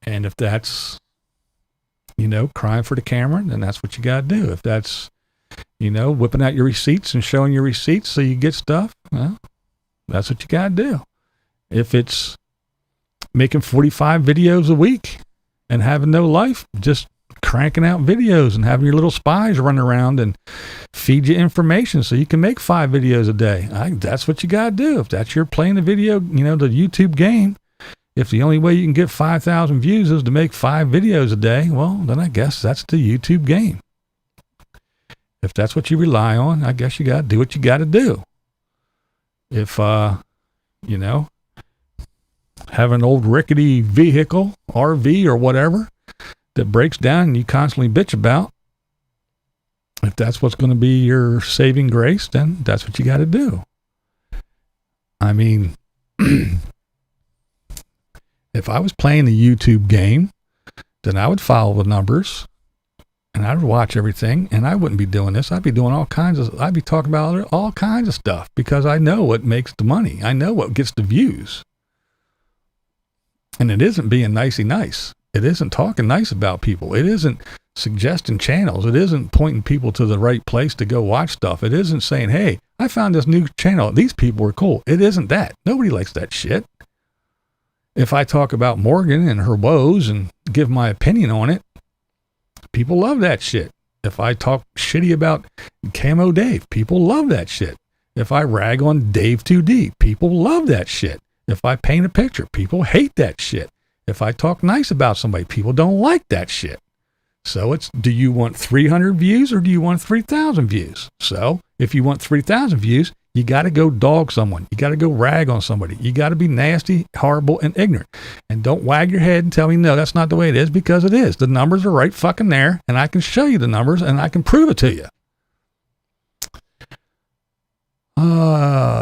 And if that's, crying for the camera, then that's what you got to do. If that's, whipping out your receipts and showing your receipts so you get stuff, well, that's what you got to do. If it's making 45 videos a week and having no life, just cranking out videos and having your little spies run around and feed you information so you can make 5 videos a day. That's what you got to do. If that's your playing the video, the YouTube game, if the only way you can get 5,000 views is to make 5 videos a day, well, then I guess that's the YouTube game. If that's what you rely on, I guess you got to do what you got to do. If, have an old rickety vehicle, RV or whatever, that breaks down and you constantly bitch about, if that's what's going to be your saving grace, then that's what you got to do. I mean, if I was playing the YouTube game, then I would follow the numbers and I would watch everything, and I wouldn't be doing this. I'd be doing I'd be talking about all kinds of stuff because I know what makes the money. I know what gets the views. And it isn't being nicey nice. It isn't talking nice about people. It isn't suggesting channels. It isn't pointing people to the right place to go watch stuff. It isn't saying, hey, I found this new channel. These people are cool. It isn't that. Nobody likes that shit. If I talk about Morgan and her woes and give my opinion on it, people love that shit. If I talk shitty about Camo Dave, people love that shit. If I rag on Dave 2D, people love that shit. If I paint a picture, people hate that shit. If I talk nice about somebody, people don't like that shit. So it's, do you want 300 views or do you want 3,000 views? So if you want 3,000 views, you got to go dog someone. You got to go rag on somebody. You got to be nasty, horrible, and ignorant. And don't wag your head and tell me, no, that's not the way it is, because it is. The numbers are right fucking there, and I can show you the numbers, and I can prove it to you.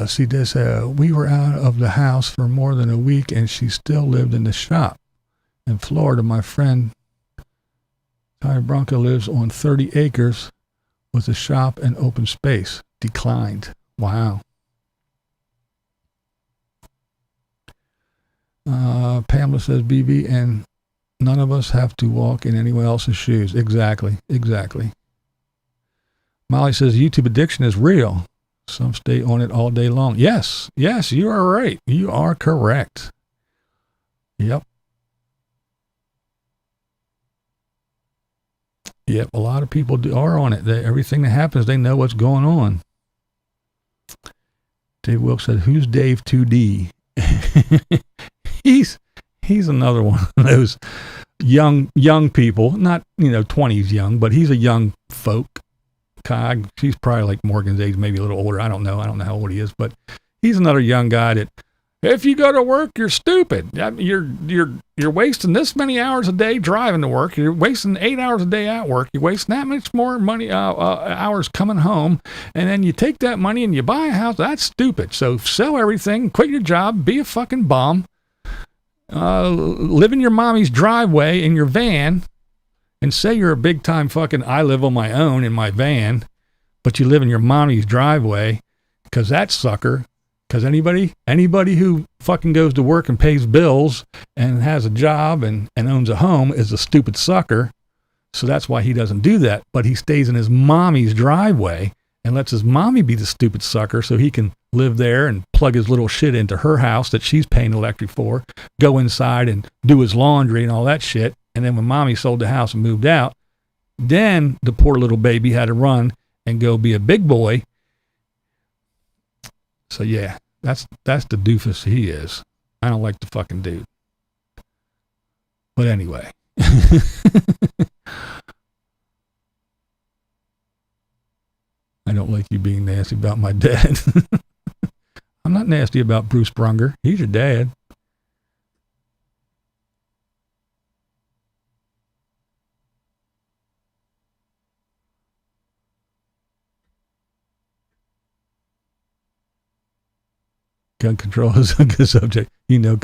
See this, we were out of the house for more than a week, and she still lived in the shop. In Florida, my friend Ty Bronco lives on 30 acres with a shop and open space. Declined. Wow. Pamela says, BB, and none of us have to walk in anyone else's shoes. Exactly. Molly says, YouTube addiction is real. Some stay on it all day long. Yes, you are right. You are correct. Yep, a lot of people are on it. Everything that happens, they know what's going on. Dave Wilkes said, who's Dave 2D? He's another one of those young people, not, 20s young, but he's a young folk. He's probably like Morgan's age, maybe a little older. I don't know how old he is, but he's another young guy that, if you go to work, you're stupid. You're wasting this many hours a day driving to work. You're wasting 8 hours a day at work. You're wasting that much more money, hours coming home. And then you take that money and you buy a house. That's stupid. So sell everything, quit your job, be a fucking bum, live in your mommy's driveway in your van, and say you're a big time fucking, I live on my own in my van, but you live in your mommy's driveway, because that sucker, because anybody who fucking goes to work and pays bills and has a job and owns a home is a stupid sucker. So that's why he doesn't do that. But he stays in his mommy's driveway and lets his mommy be the stupid sucker so he can live there and plug his little shit into her house that she's paying electric for, go inside and do his laundry and all that shit. And then when mommy sold the house and moved out, then the poor little baby had to run and go be a big boy. So yeah, that's the doofus he is. I don't like the fucking dude. But anyway. I don't like you being nasty about my dad. I'm not nasty about Bruce Brunger. He's your dad. Gun control is a good subject. You know,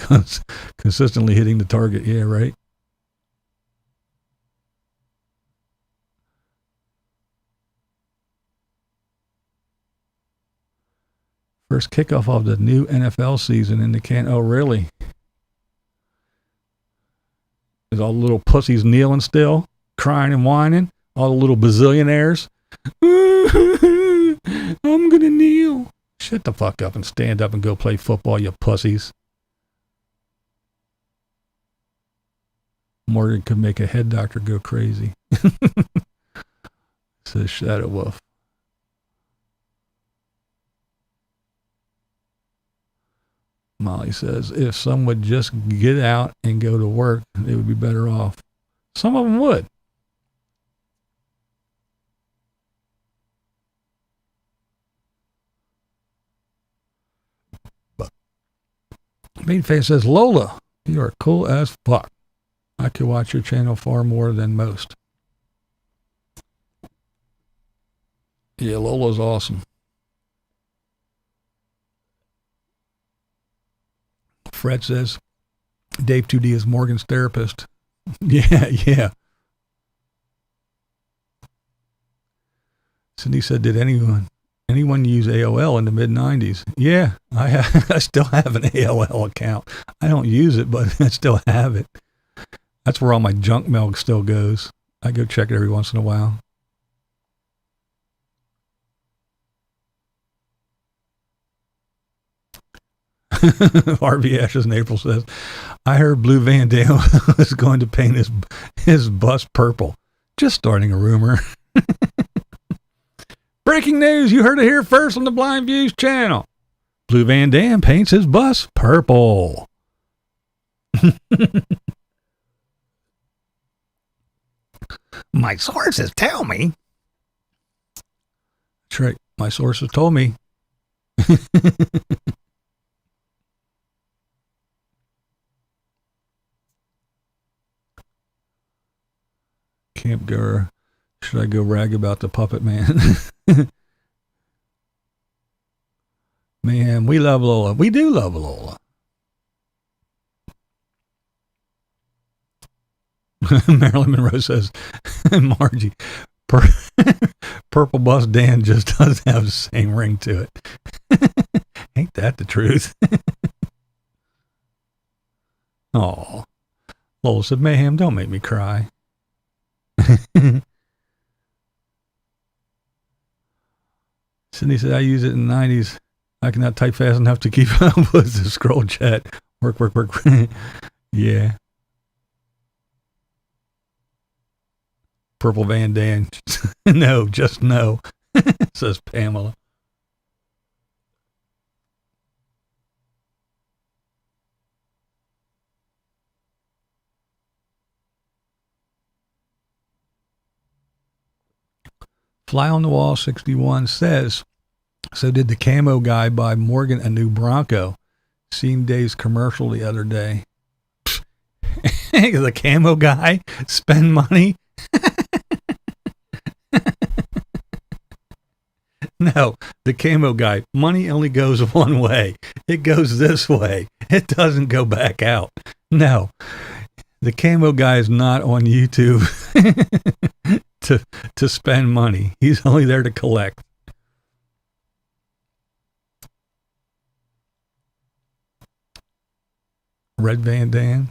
consistently hitting the target. Yeah, right. First kickoff of the new NFL season in the can. Oh, really? There's all the little pussies kneeling still, crying and whining. All the little bazillionaires. I'm gonna kneel. Shut the fuck up and stand up and go play football, you pussies. Morgan could make a head doctor go crazy. Says Shadow Wolf. Molly says, if some would just get out and go to work, they would be better off. Some of them would. But Meatface says, Lola, you are cool as fuck. I could watch your channel far more than most. Yeah, Lola's awesome. Fred says, Dave 2D is Morgan's therapist. Yeah. Cindy said, did anyone use AOL in the mid-90s? Yeah, I still have an AOL account. I don't use it, but I still have it. That's where all my junk mail still goes. I go check it every once in a while. RV Ashes in April says, I heard Blue Van Dam was going to paint his bus purple. Just starting a rumor. Breaking news, you heard it here first on the Blind Views channel. Blue Van Dam paints his bus purple. My sources tell me. That's right. My sources told me. Camp Goer, should I go rag about the puppet man? Man, we love Lola. We do love Lola. Marilyn Monroe says, Margie, Purple Bus Dan just doesn't have the same ring to it. Ain't that the truth? Oh, Lola said, Mayhem, don't make me cry. Cindy said, I use it in the 90s. I cannot type fast enough to keep up with the scroll chat. Work. Yeah. Purple Van Dam. No, just no, says Pamela. Fly on the Wall 61 says, so did the camo guy buy Morgan a new Bronco? Seen Dave's commercial the other day. The camo guy spend money? No, the camo guy, money only goes one way. It goes this way. It doesn't go back out. No, the camo guy is not on YouTube to spend money. He's only there to collect. Red Van Dam.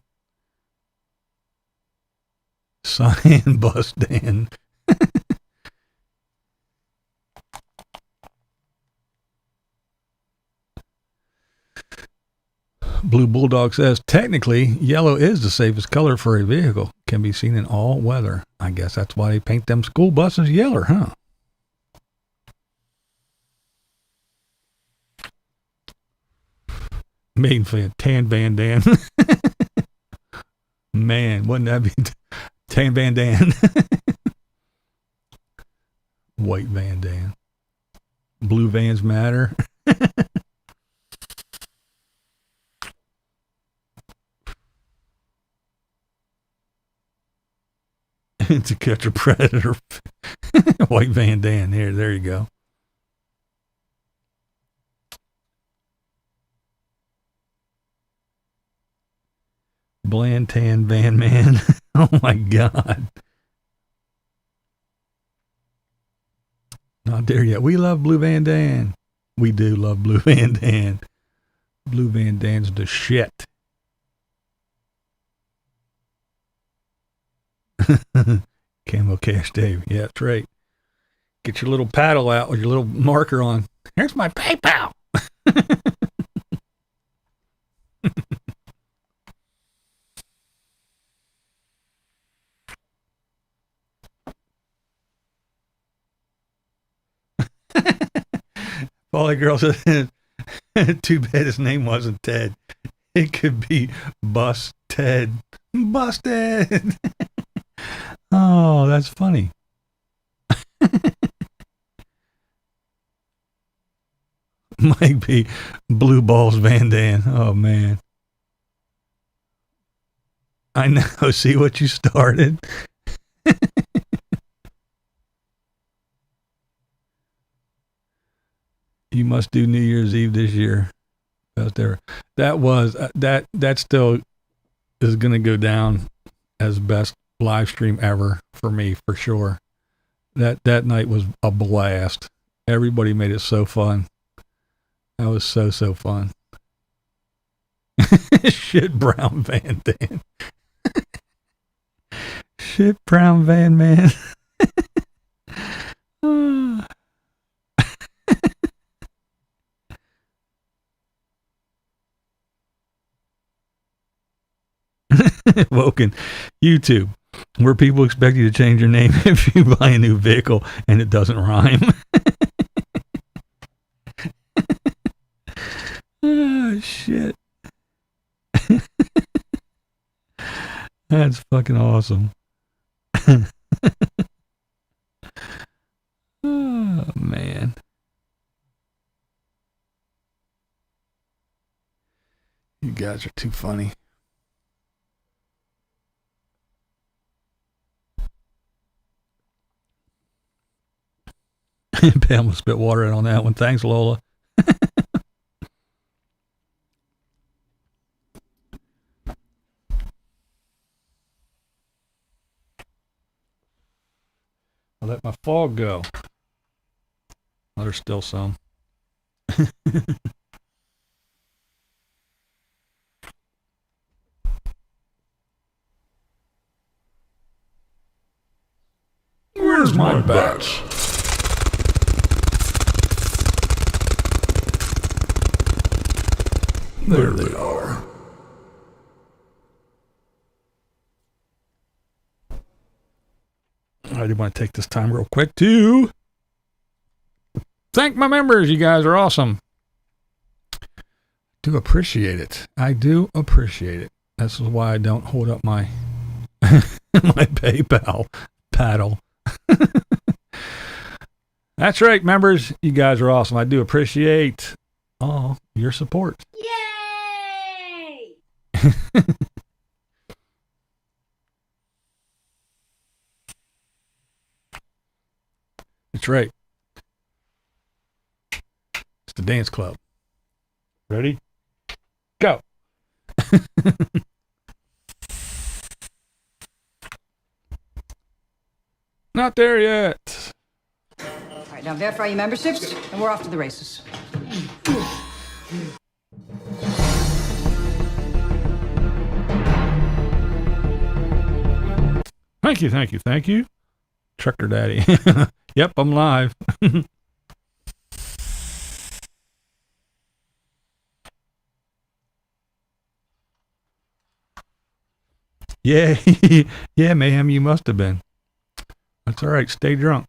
Cyan Bus Dan. Blue Bulldog says, technically, yellow is the safest color for a vehicle. Can be seen in all weather. I guess that's why they paint them school buses yellow, huh? Maiden fan, Tan Van Dam. Man, wouldn't that be Tan Van Dam? White Van Dam. Blue vans matter. To catch a predator. White Van Dan. There you go. Bland tan van man. Oh my God. Not there yet. We love Blue Van Dan. We do love Blue Van Dan. Blue Van Dan's the shit. Camo Cash Dave. Yeah, that's right. Get your little paddle out with your little marker on. Here's my PayPal. Polly girl said, too bad his name wasn't Ted. It could be Bust Ted. Busted. Oh, that's funny. Might be Blue Balls Van Dan. Oh, man. I know. See what you started? You must do New Year's Eve this year. That still is going to go down as best live stream ever for me, for sure. That night was a blast. Everybody made it so fun. That was so fun. Shit brown Van Dan. Shit brown Van Man. Woken. YouTube, where people expect you to change your name if you buy a new vehicle and it doesn't rhyme. Oh, shit. That's fucking awesome. Oh, man. You guys are too funny. Pam will spit water out on that one. Thanks, Lola. I'll let my fog go. Oh, there's still some. Where's my bats? There they are. I do want to take this time real quick to thank my members. You guys are awesome. Do appreciate it. I do appreciate it. This is why I don't hold up my my PayPal paddle. That's right, members. You guys are awesome. I do appreciate all your support. Yay! That's right. It's the dance club. Ready? Go. Not there yet. All right, now verify your memberships, and we're off to the races. Thank you. Trucker Daddy. Yep, I'm live. Yeah, yeah, Mayhem, you must have been. That's all right. Stay drunk.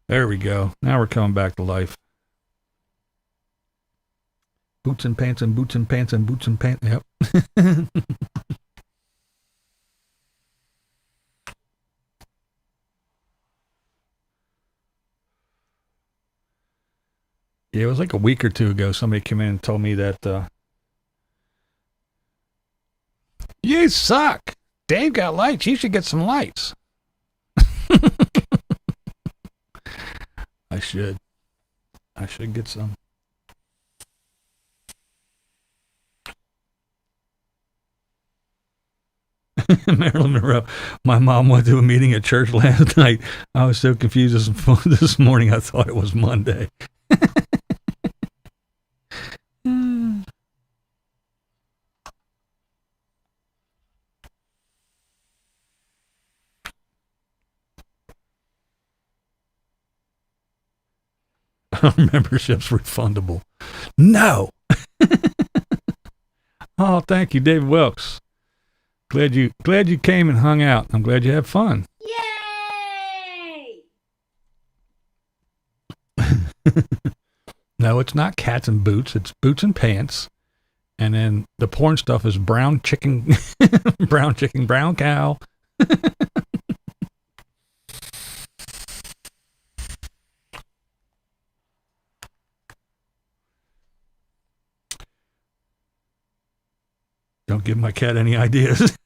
There we go. Now we're coming back to life. Boots and pants and boots and pants and boots and pants. Yep. Yeah, it was like a week or two ago. Somebody came in and told me that you suck. Dave got lights. You should get some lights. I should get some. Marilyn Monroe. My mom went to a meeting at church last night. I was so confused this morning. I thought it was Monday. Our membership's refundable. No. Oh, thank you, David Wilkes. Glad you came and hung out. I'm glad you had fun. Yay! No, it's not cats and boots. It's boots and pants. And then the porn stuff is brown chicken, brown chicken, brown cow. Don't give my cat any ideas.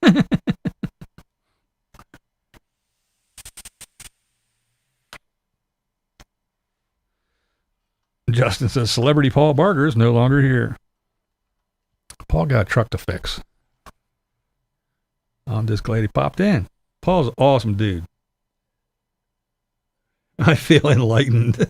Justin says celebrity Paul Barger is no longer here. Paul got a truck to fix. I'm just glad he popped in. Paul's an awesome dude. I feel enlightened.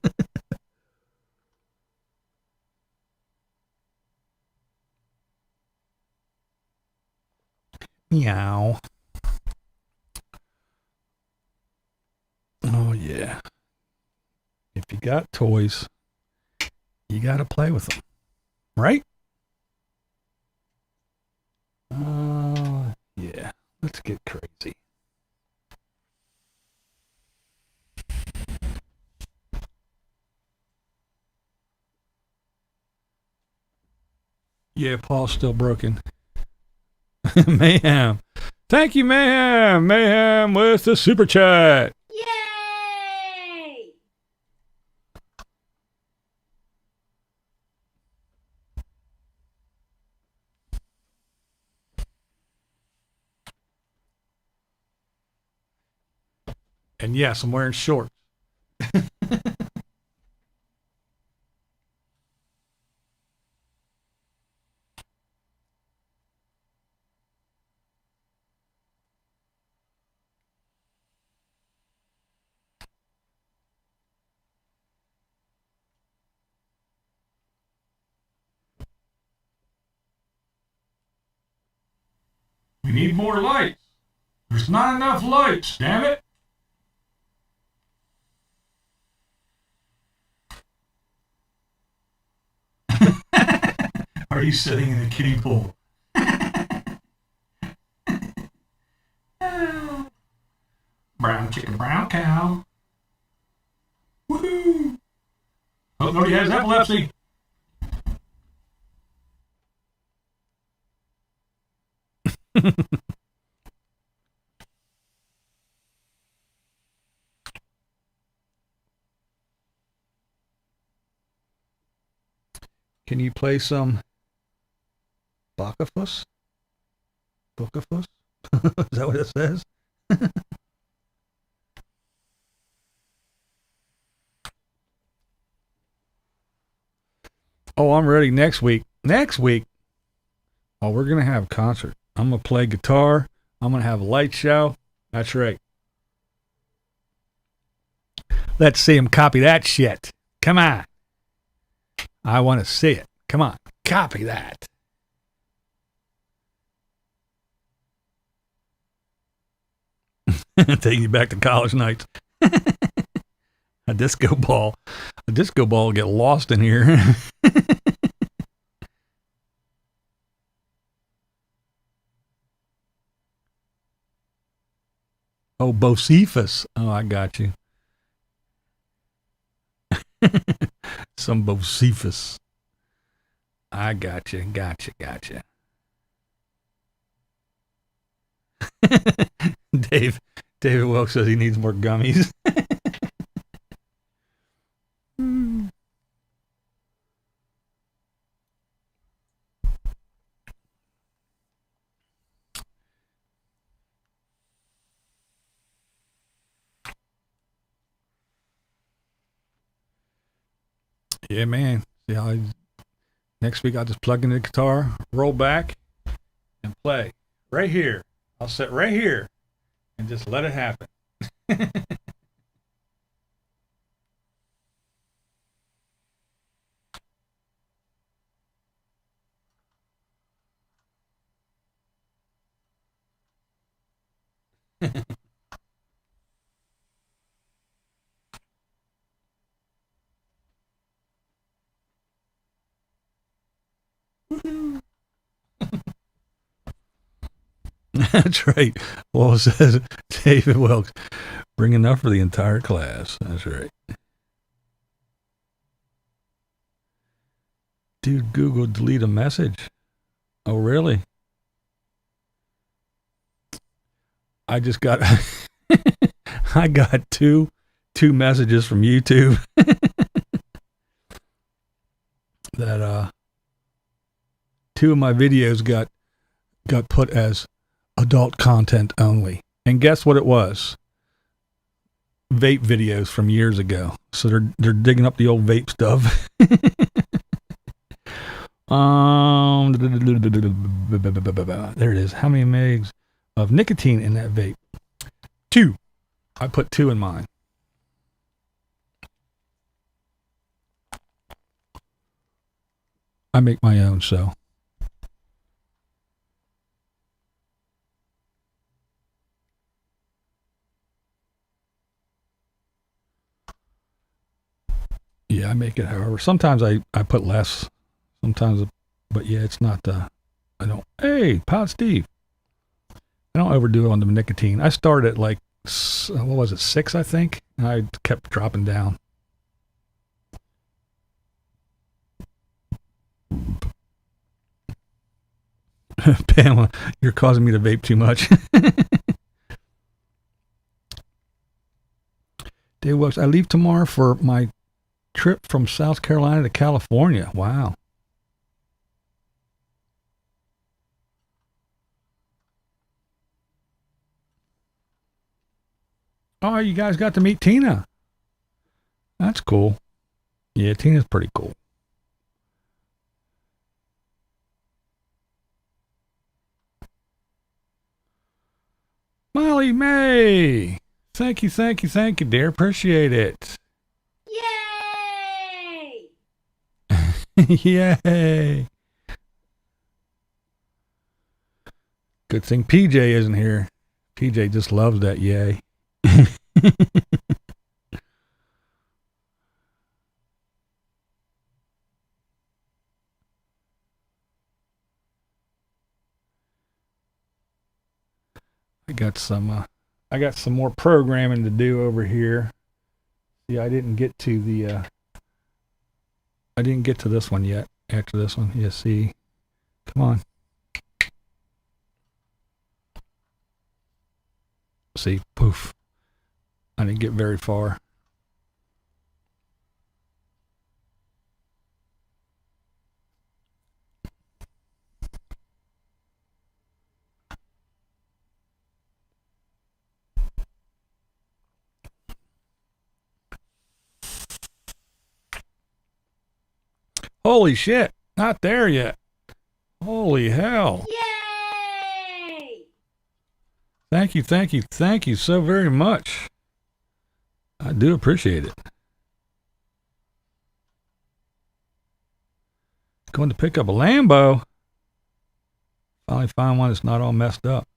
Meow. Oh, yeah. If you got toys, you got to play with them. Right? Yeah. Let's get crazy. Yeah, Paul's still broken. Mayhem. Thank you, Mayhem. Mayhem with the super chat. Yay! And yes, I'm wearing shorts. We need more lights. There's not enough lights, damn it. Are you sitting in the kiddie pool? Brown chicken, brown cow. Woohoo! Oh, nobody has epilepsy. Can you play some Bookafus? Bookafus? Is that what it says? Oh, I'm ready next week. Next week? Oh, we're going to have a concert. I'm going to play guitar. I'm going to have a light show. That's right. Let's see him copy that shit. Come on. I want to see it. Come on. Copy that. Taking you back to college nights. A disco ball. A disco ball will get lost in here. Oh, Bocephus. Oh, I got you. Some Bocephus. I gotcha. David Wilkes says he needs more gummies. Yeah, man. See how next week I'll just plug in the guitar, roll back, and play right here. I'll sit right here and just let it happen. That's right. Well, says David Wilkes, bring enough for the entire class. That's right. Dude, Google delete a message. Oh, really? I just got I got two messages from YouTube that two of my videos got put as adult content only. And guess what it was? Vape videos from years ago. So they're digging up the old vape stuff. There it is. How many megs of nicotine in that vape? 2. I put 2 in mine. I make my own, so. Yeah, I make it however. Sometimes I put less. Sometimes, but yeah, it's not, I don't, hey, Pod Steve. I don't overdo it on the nicotine. I started at like, what was it, 6, I think? And I kept dropping down. Pamela, you're causing me to vape too much. Dave Wilkes, I leave tomorrow for my trip from South Carolina to California. Wow. Oh, you guys got to meet Tina. That's cool. Yeah, Tina's pretty cool. Molly May. Thank you, dear. Appreciate it. Yay! Yay! Good thing PJ isn't here. PJ just loves that yay. I got some more programming to do over here. See, I didn't get to this one yet. After this one, yeah, see, come on. See, poof. I didn't get very far. Holy shit, not there yet. Holy hell. Yay! Thank you so very much. I do appreciate it. Going to pick up a Lambo. Finally find one that's not all messed up.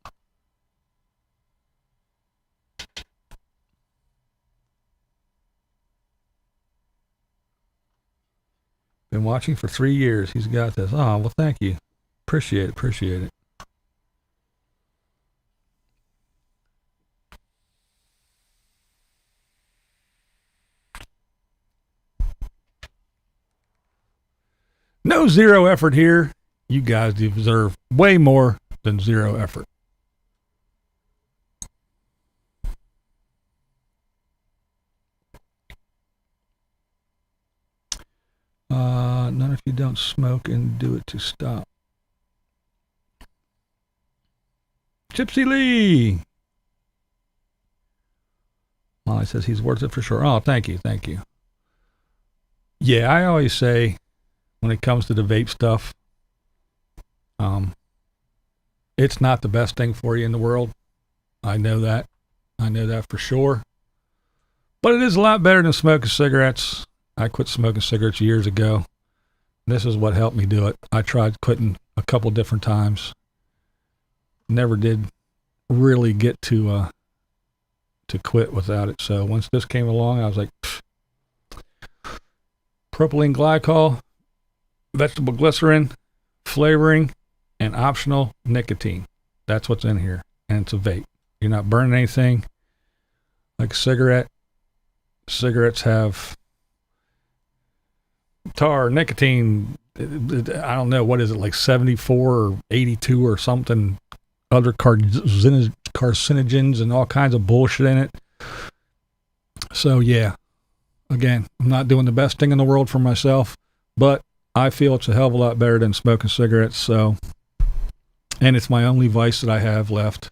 Been watching for 3 years. He's got this. Oh, well, thank you. Appreciate it. No zero effort here. You guys deserve way more than zero effort. None if you don't smoke and do it to stop. Gypsy Lee. Molly says he's worth it for sure. Oh, thank you. Yeah, I always say when it comes to the vape stuff, it's not the best thing for you in the world. I know that. I know that for sure. But it is a lot better than smoking cigarettes. I quit smoking cigarettes years ago. This is what helped me do it. I tried quitting a couple different times. Never did really get to quit without it. So once this came along, I was like, propylene glycol, vegetable glycerin, flavoring, and optional nicotine. That's what's in here. And it's a vape. You're not burning anything like a cigarette. Cigarettes have tar, nicotine, I don't know, what is it, like 74 or 82 or something, other carcinogens and all kinds of bullshit in it. So yeah, again, I'm not doing the best thing in the world for myself, but I feel it's a hell of a lot better than smoking cigarettes. So, and it's my only vice that I have left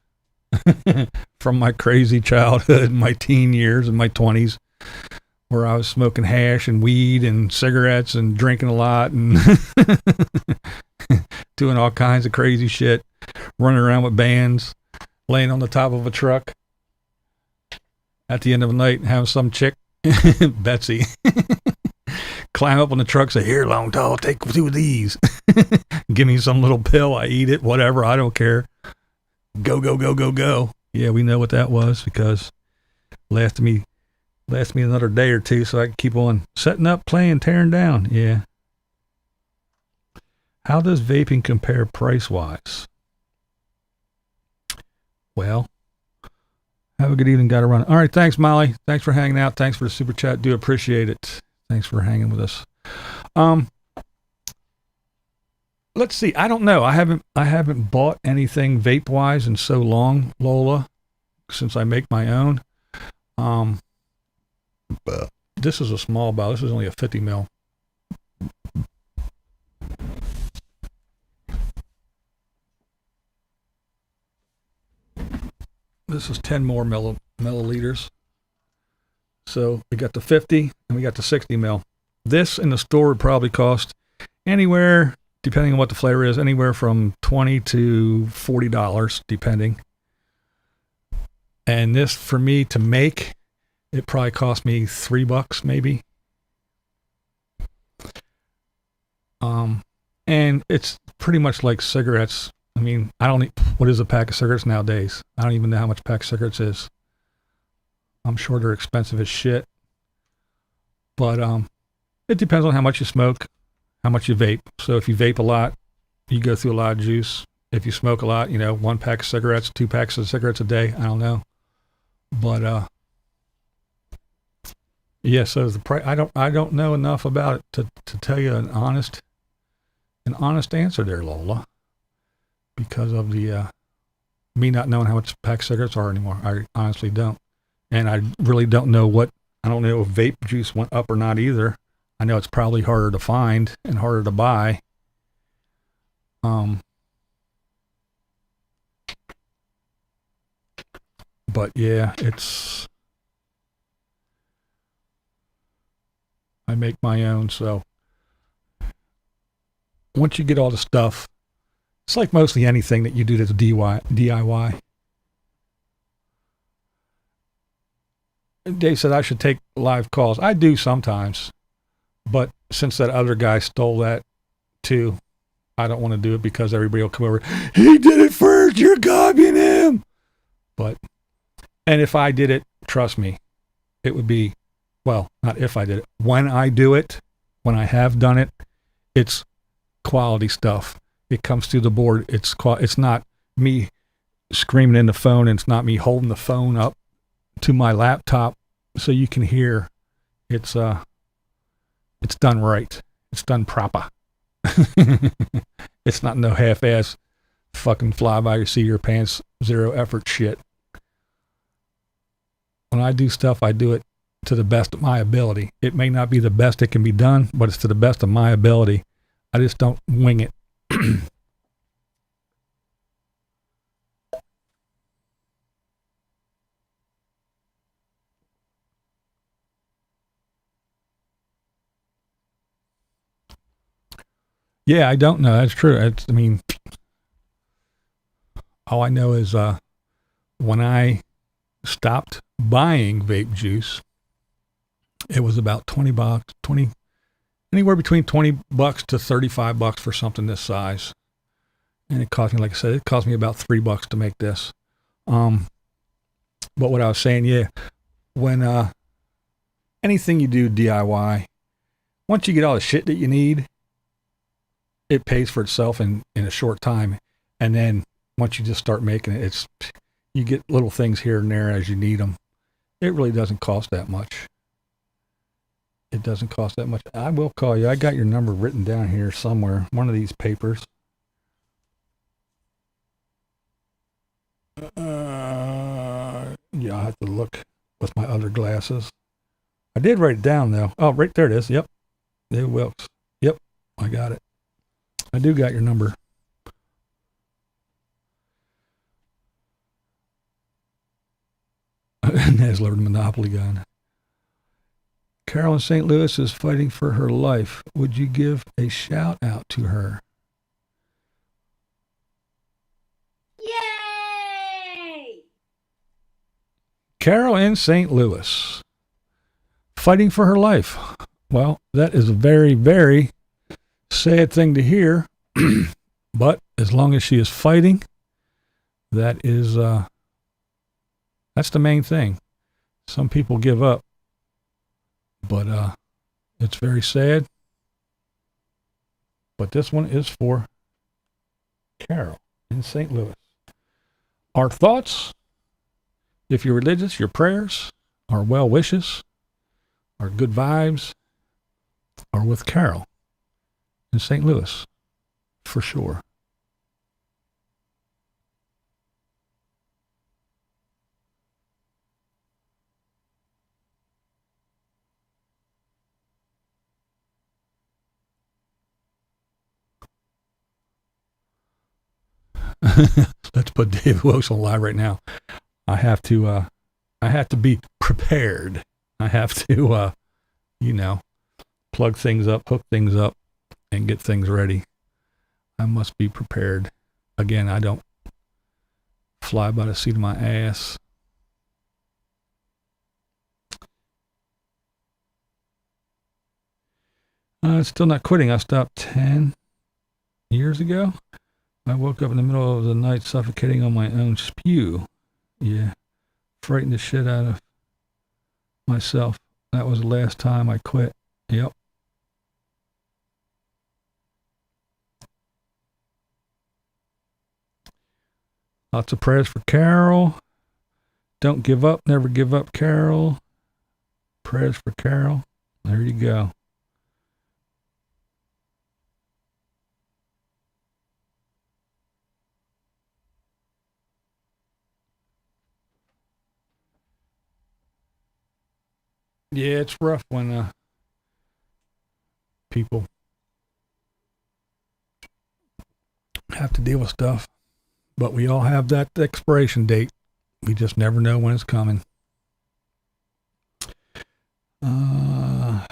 from my crazy childhood, my teen years and my 20s, where I was smoking hash and weed and cigarettes and drinking a lot and doing all kinds of crazy shit, running around with bands, laying on the top of a truck at the end of the night and having some chick, Betsy, climb up on the truck, say, "Here, long tall, take 2 of these." Give me some little pill, I eat it, whatever, I don't care. Go, go, go, go, go. Yeah, we know what that was because lasted me another day or two so I could keep on setting up, playing, tearing down. Yeah. How does vaping compare price-wise? Well, have a good evening. Got to run. All right. Thanks, Molly. Thanks for hanging out. Thanks for the super chat. Do appreciate it. Thanks for hanging with us. Let's see. I don't know. I haven't bought anything vape-wise in so long, Lola, since I make my own. This is a small bottle. This is only a 50 mil. This is 10 more milliliters. So we got the 50 and we got the 60 mil. This in the store would probably cost anywhere, depending on what the flavor is, anywhere from $20 to $40, depending. And this, for me to make, it probably cost me $3 maybe. And it's pretty much like cigarettes. I mean, what is a pack of cigarettes nowadays? I don't even know how much a pack of cigarettes is. I'm sure they're expensive as shit. But it depends on how much you smoke, how much you vape. So if you vape a lot, you go through a lot of juice. If you smoke a lot, 1 pack of cigarettes, 2 packs of cigarettes a day, I don't know. But yeah, so the price, I don't know enough about it to tell you an honest answer there, Lola, because of the me not knowing how much pack cigarettes are anymore. I honestly don't, and I really don't know I don't know if vape juice went up or not either. I know it's probably harder to find and harder to buy. But yeah, I make my own, so once you get all the stuff, it's like mostly anything that you do that's DIY. Dave said I should take live calls. I do sometimes, but since that other guy stole that too, I don't want to do it because everybody will come over. He did it first. You're copying him. And if I did it, trust me, it would be, well, not if I did it. When I do it, when I have done it, it's quality stuff. It comes through the board. It's not me screaming in the phone, and it's not me holding the phone up to my laptop so you can hear. It's done right. It's done proper. It's not no half-ass fucking fly by your seat of your pants, zero effort shit. When I do stuff, I do it to the best of my ability. It may not be the best it can be done, but it's to the best of my ability. I just don't wing it. Yeah, I don't know. That's true. I mean, all I know is when I stopped buying vape juice, it was about $20, anywhere between $20 to $35 for something this size. And it cost me, like I said, it cost me about $3 to make this. But what I was saying, yeah, when anything you do DIY, once you get all the shit that you need, it pays for itself in a short time. And then once you just start making it, you get little things here and there as you need them. It really doesn't cost that much. It doesn't cost that much. I will call you. I got your number written down here somewhere, one of these papers. Yeah, I'll have to look with my other glasses. I did write it down though. Oh, right there it is. Yep. Dave Wilkes. Yep. I got it. I do got your number. Nesler, the Monopoly gun. Carol in St. Louis is fighting for her life. Would you give a shout out to her? Yay! Carol in St. Louis, fighting for her life. Well, that is a very, very sad thing to hear. But as long as she is fighting, that is, that's the main thing. Some people give up, but it's very sad. But this one is for Carol in St. Louis. Our thoughts, if you're religious, your prayers, our well wishes, our good vibes are with Carol in St. Louis, for sure. Let's put David Wilkes on live right now. I have to be prepared. I have to, plug things up, hook things up, and get things ready. I must be prepared. Again, I don't fly by the seat of my ass. Still not quitting. I stopped 10 years ago. I woke up in the middle of the night suffocating on my own spew. Yeah. Frightened the shit out of myself. That was the last time I quit. Yep. Lots of prayers for Carol. Don't give up. Never give up, Carol. Prayers for Carol. There you go. Yeah, it's rough when people have to deal with stuff. But we all have that expiration date. We just never know when it's coming. I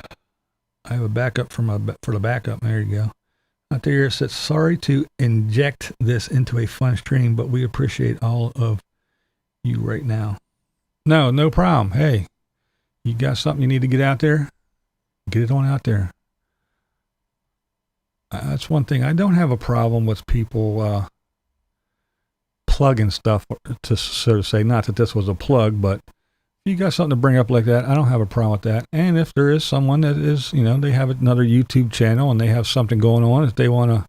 have a backup for the backup. There you go. Out there it says, sorry to inject this into a fun stream, but we appreciate all of you right now. No problem. Hey, you got something you need to get out there? Get it on out there. That's one thing. I don't have a problem with people plugging stuff, to so to say. Not that this was a plug, but if you got something to bring up like that, I don't have a problem with that. And if there is someone that is, they have another YouTube channel and they have something going on, if they want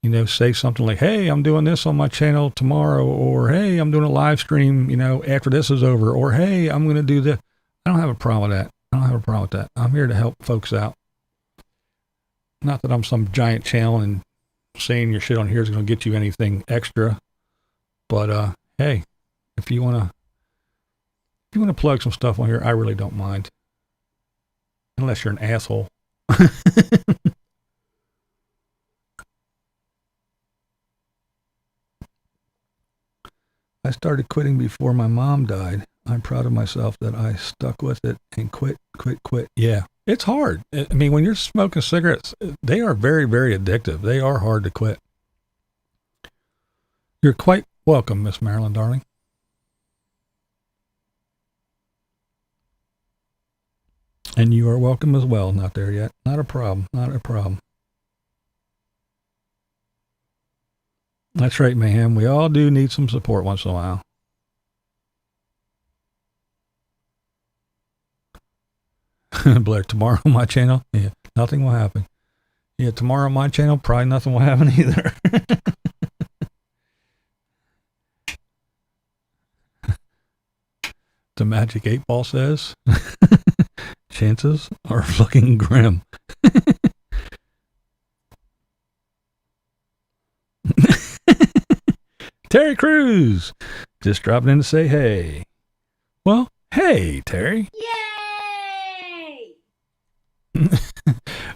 to, say something like, hey, I'm doing this on my channel tomorrow, or hey, I'm doing a live stream, after this is over, or hey, I'm going to do this. I don't have a problem with that. I'm here to help folks out. Not that I'm some giant channel and saying your shit on here is going to get you anything extra. But, hey, if you want to plug some stuff on here, I really don't mind. Unless you're an asshole. I started quitting before my mom died. I'm proud of myself that I stuck with it and quit. Yeah. It's hard. I mean, when you're smoking cigarettes, they are very, very addictive. They are hard to quit. You're quite welcome, Miss Marilyn, darling. And you are welcome as well. Not there yet. Not a problem. Not a problem. That's right, Mayhem. We all do need some support once in a while. Blair, tomorrow on my channel, yeah, nothing will happen. Yeah, tomorrow on my channel, probably nothing will happen either. The Magic 8 Ball says, chances are fucking grim. Terry Crews, just dropping in to say hey. Well, hey, Terry. Yay!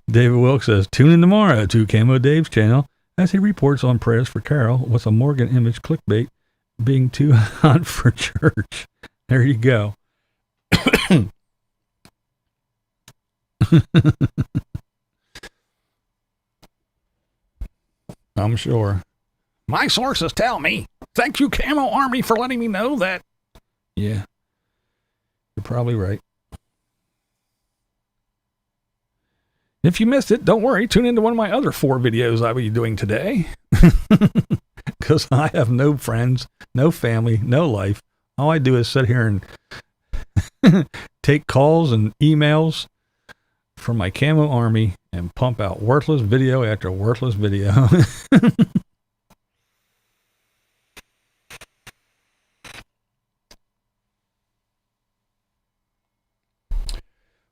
David Wilkes says, tune in tomorrow to Camo Dave's channel as he reports on prayers for Carol with a Morgan image clickbait being too hot for church. There you go. I'm sure. My sources tell me. Thank you, Camo Army, for letting me know that. Yeah, you're probably right. If you missed it, don't worry. Tune into one of my other 4 videos I will be doing today. Because I have no friends, no family, no life. All I do is sit here and take calls and emails from my Camo Army and pump out worthless video after worthless video.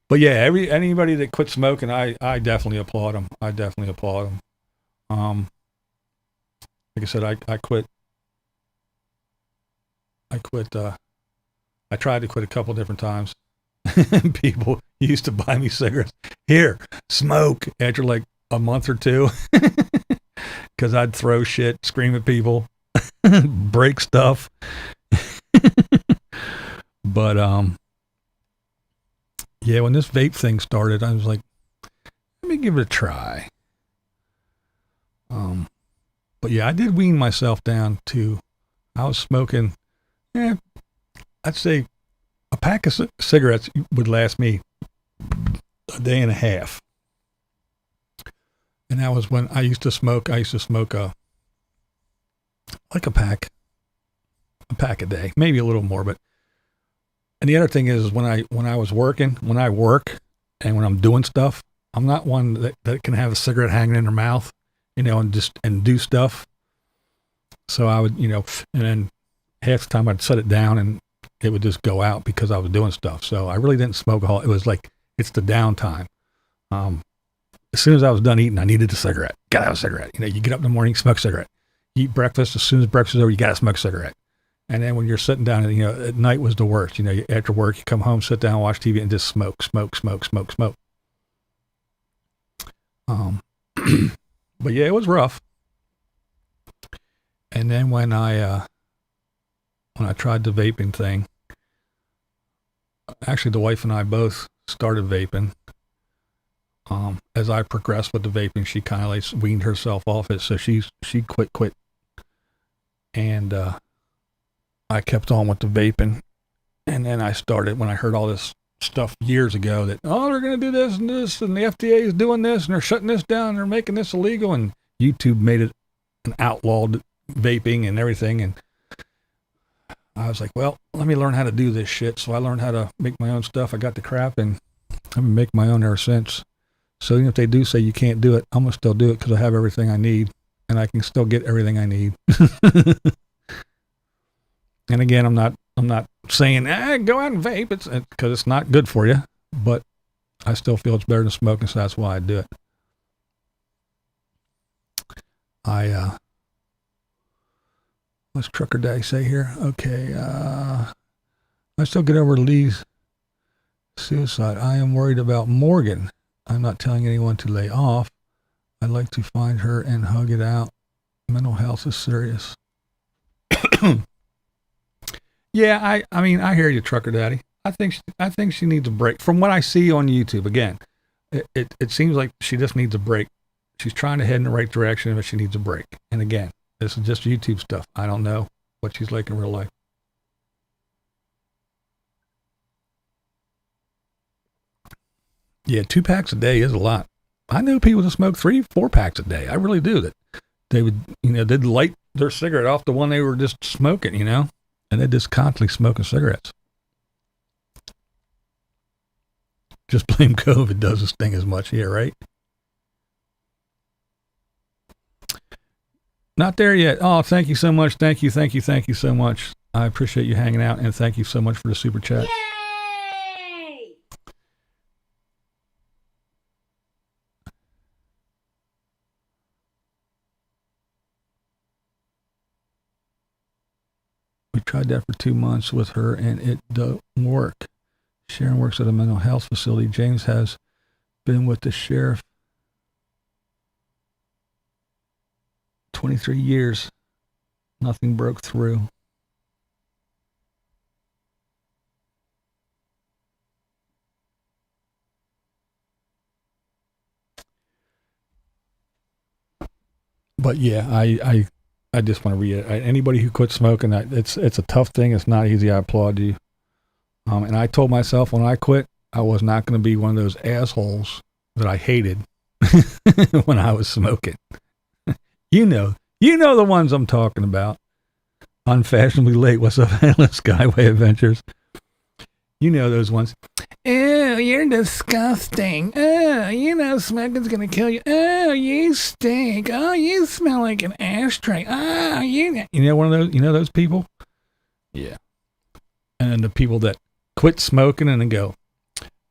But yeah, anybody that quit smoking, I definitely applaud them. I definitely applaud them. Like I said, I quit. I tried to quit a couple different times. People used to buy me cigarettes. Here, smoke, after like a month or two. Because I'd throw shit, scream at people, break stuff. But yeah, when this vape thing started, I was like, let me give it a try. But yeah, I did wean myself down to, I was smoking, I'd say a pack of cigarettes would last me a day and a half. And that was when I used to smoke like a pack a day, maybe a little more. But and the other thing is when I was working, when I work and when I'm doing stuff, I'm not one that can have a cigarette hanging in their mouth, and do stuff. So I would, and then half the time I'd set it down and it would just go out because I was doing stuff. So I really didn't smoke a whole. It was like, it's the downtime. As soon as I was done eating, I needed a cigarette. Gotta have a cigarette. You get up in the morning, smoke a cigarette. You eat breakfast. As soon as breakfast is over, you gotta smoke a cigarette. And then when you're sitting down, at night was the worst. After work, you come home, sit down, watch TV, and just smoke. But yeah, it was rough. And then when I tried the vaping thing, actually the wife and I both started vaping. As I progressed with the vaping, she kind of like weaned herself off it. So she quit. And, I kept on with the vaping. And then I started, when I heard all this stuff years ago that, they're going to do this, and the FDA is doing this, and they're shutting this down, and they're making this illegal. And YouTube made it an outlawed vaping and everything. And I was like, well, let me learn how to do this shit. So I learned how to make my own stuff. I got the crap, and I've been making my own ever since. So even if they do say you can't do it, I'm going to still do it because I have everything I need, and I can still get everything I need. And again, I'm not saying, go out and vape. It's because it's not good for you, but I still feel it's better than smoking, so that's why I do it. What's Trucker Daddy say here? Okay, I still get over Lee's suicide. I am worried about Morgan. I'm not telling anyone to lay off. I'd like to find her and hug it out. Mental health is serious. Yeah, I mean, I hear you, Trucker Daddy. I think she needs a break. From what I see on YouTube, again, it seems like she just needs a break. She's trying to head in the right direction, but she needs a break. And again, this is just YouTube stuff. I don't know what she's like in real life. Yeah, 2 packs a day is a lot. I know people that smoke 3-4 packs a day. I really do. That they would, they'd light their cigarette off the one they were just smoking, and they're just constantly smoking cigarettes. Just blame COVID does this thing as much here, right? Not there yet. Oh, thank you so much. Thank you so much. I appreciate you hanging out, and thank you so much for the super chat. Yay! We tried that for 2 months with her, and it don't work. Sharon works at a mental health facility. James has been with the sheriff 23 years. Nothing broke through. But yeah, I just want to reiterate, anybody who quit smoking, it's a tough thing. It's not easy. I applaud you. And I told myself when I quit, I was not going to be one of those assholes that I hated when I was smoking. You know the ones I'm talking about. Unfashionably late. What's up, Endless Skyway Adventures? You know those ones. Oh, you're disgusting. Oh, smoking's gonna kill you. Oh, you stink. Oh, you smell like an ashtray. Oh, you know one of those. You know those people? Yeah. And the people that quit smoking and then go,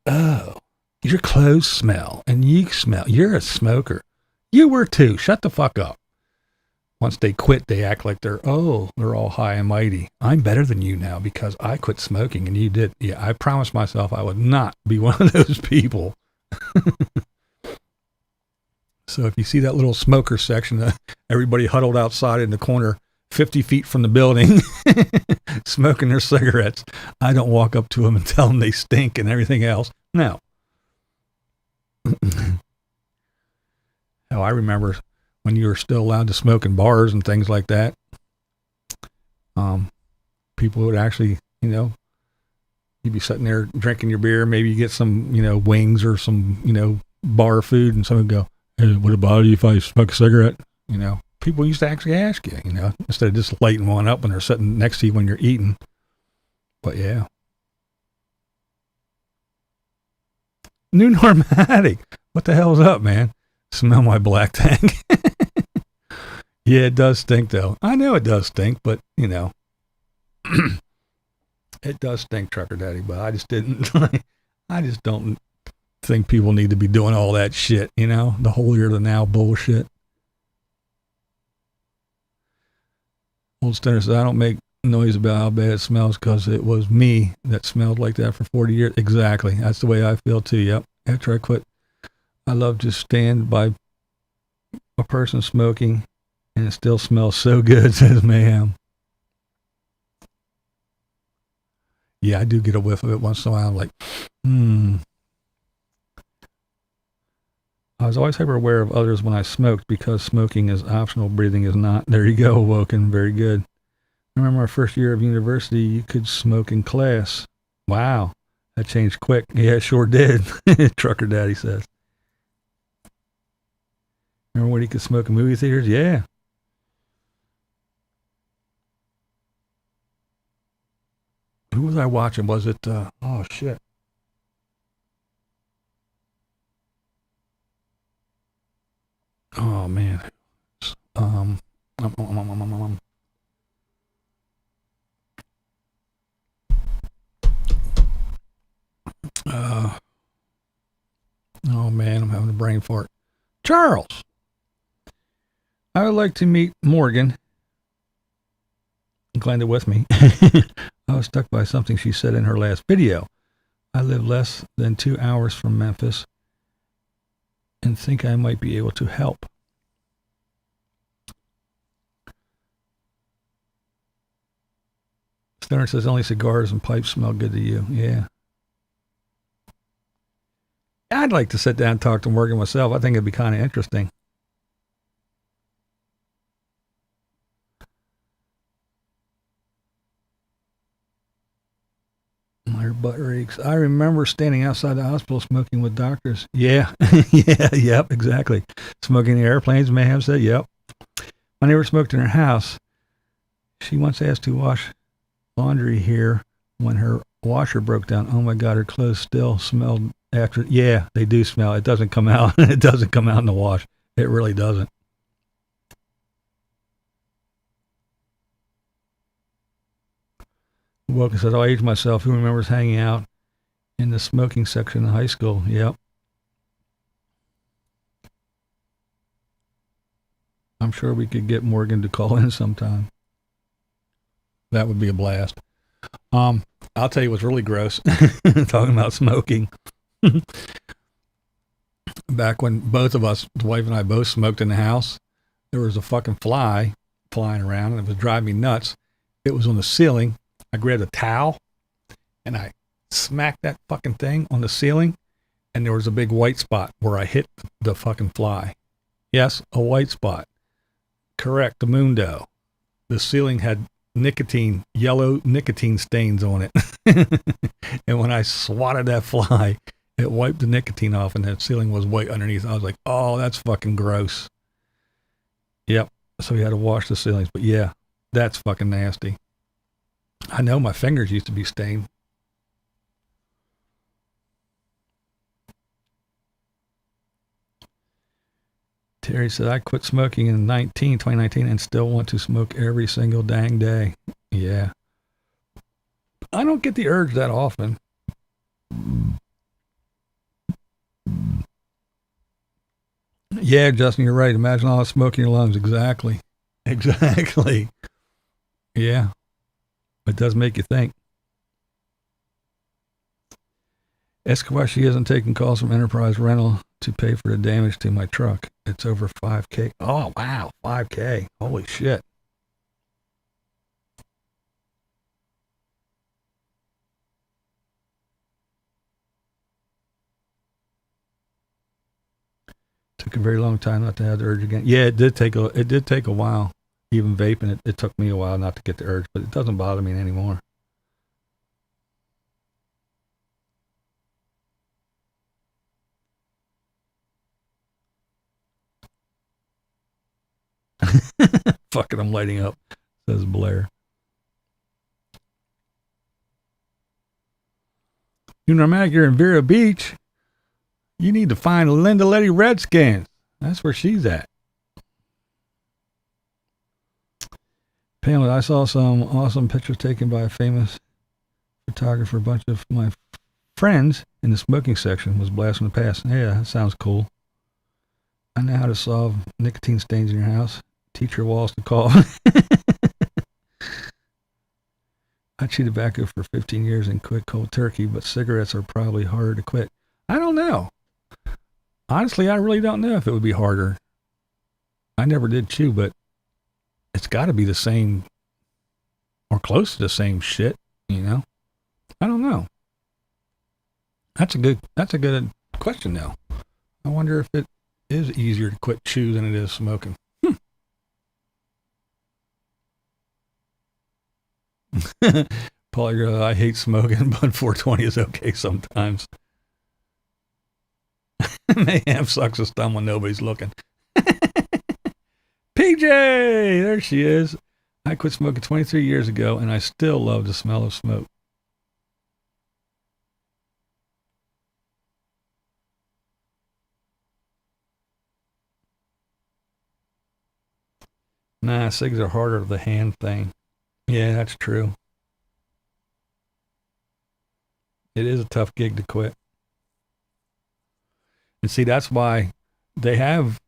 oh, your clothes smell and you smell. You're a smoker. You were too. Shut the fuck up. Once they quit, they act like they're all high and mighty. I'm better than you now because I quit smoking and you did. Yeah, I promised myself I would not be one of those people. So if you see that little smoker section, everybody huddled outside in the corner, 50 feet from the building, smoking their cigarettes, I don't walk up to them and tell them they stink and everything else. No. I remember when you were still allowed to smoke in bars and things like that, people would actually, you'd be sitting there drinking your beer, maybe you get some, wings or some, bar food, and someone would go, hey, would it bother you if I smoke a cigarette? People used to actually ask you, instead of just lighting one up when they're sitting next to you when you're eating. But yeah. New Normatic. What the hell's up, man? Smell my black tank. Yeah, it does stink though. I know it does stink, but it does stink, Trucker Daddy, but I just don't think people need to be doing all that shit, the holier than thou bullshit. Old Stunner says, I don't make noise about how bad it smells because it was me that smelled like that for 40 years. Exactly. That's the way I feel too. Yep. After I quit, I love to stand by a person smoking and it still smells so good, says Mayhem. Yeah, I do get a whiff of it once in a while. I'm like, I was always hyper aware of others when I smoked because smoking is optional, breathing is not. There you go, Woken. Very good. I remember our first year of university, you could smoke in class. Wow. That changed quick. Yeah, it sure did. Trucker Daddy says. Remember when you could smoke in movie theaters? Yeah. Who was I watching? Was it, oh shit. Oh man. Oh man, I'm having a brain fart. Charles. I would like to meet Morgan. Glad they're with me. I was struck by something she said in her last video. I live less than 2 hours from Memphis and think I might be able to help. Stoner says only cigars and pipes smell good to you. Yeah. I'd like to sit down and talk to Morgan myself. I think it'd be kind of interesting. My butt reeks. I remember standing outside the hospital smoking with doctors. Yeah. Yep, exactly. Smoking in the airplanes, Mayhem said, yep. My neighbor smoked in her house. She once asked to wash laundry here when her washer broke down. Oh my God, her clothes still smelled after. Yeah, they do smell. It doesn't come out. It doesn't come out in the wash. It really doesn't. Wilkins said, I aged myself. Who remembers hanging out in the smoking section in high school? Yep. I'm sure we could get Morgan to call in sometime. That would be a blast. I'll tell you what's really gross. Talking about smoking. Back when both of us, the wife and I, both smoked in the house, there was a fucking fly flying around and it was driving me nuts. It was on the ceiling. I grabbed a towel and I smacked that fucking thing on the ceiling, and there was a big white spot where I hit the fucking fly. Yes, a white spot. Correct, the Mundo. The ceiling had yellow nicotine stains on it. And when I swatted that fly, it wiped the nicotine off and that ceiling was white underneath. I was like, oh, that's fucking gross. Yep, so we had to wash the ceilings. But yeah, that's fucking nasty. I know my fingers used to be stained. Terry said, I quit smoking in 2019 and still want to smoke every single dang day. Yeah. I don't get the urge that often. Yeah, Justin, you're right. Imagine all the smoke in your lungs. Exactly. Yeah. It does make you think. Ask why she isn't taking calls from Enterprise Rental to pay for the damage to my truck. It's over $5,000. Oh, wow. $5,000. Holy shit. Took a very long time not to have the urge again. Yeah, it did take a while. Even vaping, it took me a while not to get the urge, but it doesn't bother me anymore. Fuck it, I'm lighting up, says Blair. You know, Mac, you're in Vero Beach. You need to find Linda Letty Redskins. That's where she's at. Pamela, I saw some awesome pictures taken by a famous photographer. A bunch of my friends in the smoking section was blasting the past. Yeah, that sounds cool. I know how to solve nicotine stains in your house. Teach your walls to call. I chewed tobacco for 15 years and quit cold turkey, but cigarettes are probably harder to quit. I don't know. Honestly, I really don't know if it would be harder. I never did chew, but it's got to be the same or close to the same shit, you know? I don't know. That's a good question, though. I wonder if it is easier to quit chew than it is smoking. Paul, I hate smoking, but 420 is okay sometimes. Mayhem sucks his thumb when nobody's looking. PJ, there she is. I quit smoking 23 years ago, and I still love the smell of smoke. Nah, cigs are harder, the hand thing. Yeah, that's true. It is a tough gig to quit. And see, that's why they have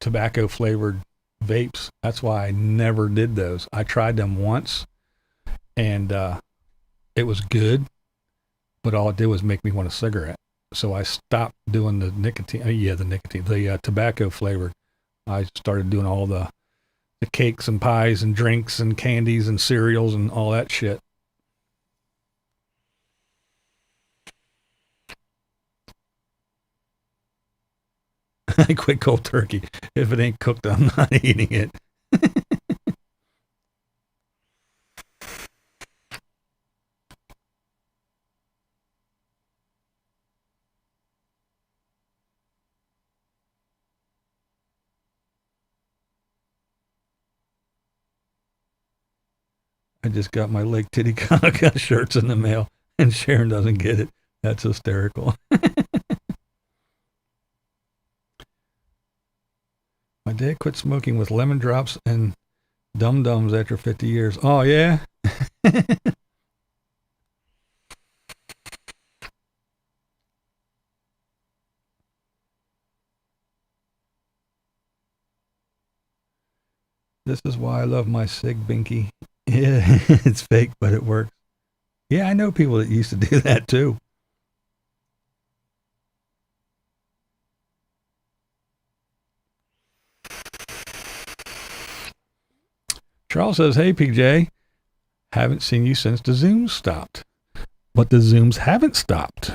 tobacco flavored vapes. That's why I never did those. I tried them once and it was good, but all it did was make me want a cigarette. So I stopped doing the tobacco flavored. I started doing all the the cakes and pies and drinks and candies and cereals and all that shit. I quit cold turkey. If it ain't cooked, I'm not eating it. I just got my Lake Titicaca shirts in the mail, and Sharon doesn't get it. That's hysterical. My dad quit smoking with lemon drops and dum-dums after 50 years. Oh, yeah? This is why I love my Sig Binky. Yeah, it's fake, but it works. Yeah, I know people that used to do that too. Charles says, hey, PJ, haven't seen you since the Zooms stopped. But the Zooms haven't stopped.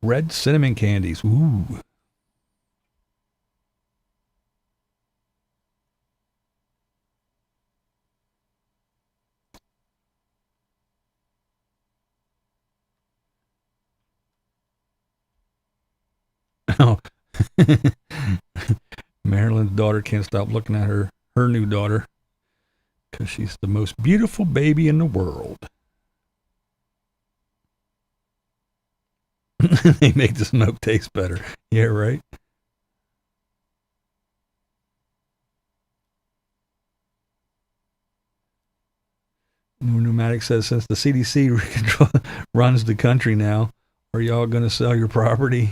Red cinnamon candies. Ooh. Oh. Marilyn's daughter can't stop looking at her new daughter because she's the most beautiful baby in the world. They make the smoke taste better. Yeah, right? Pneumatic says, since the CDC runs the country now, are y'all going to sell your property?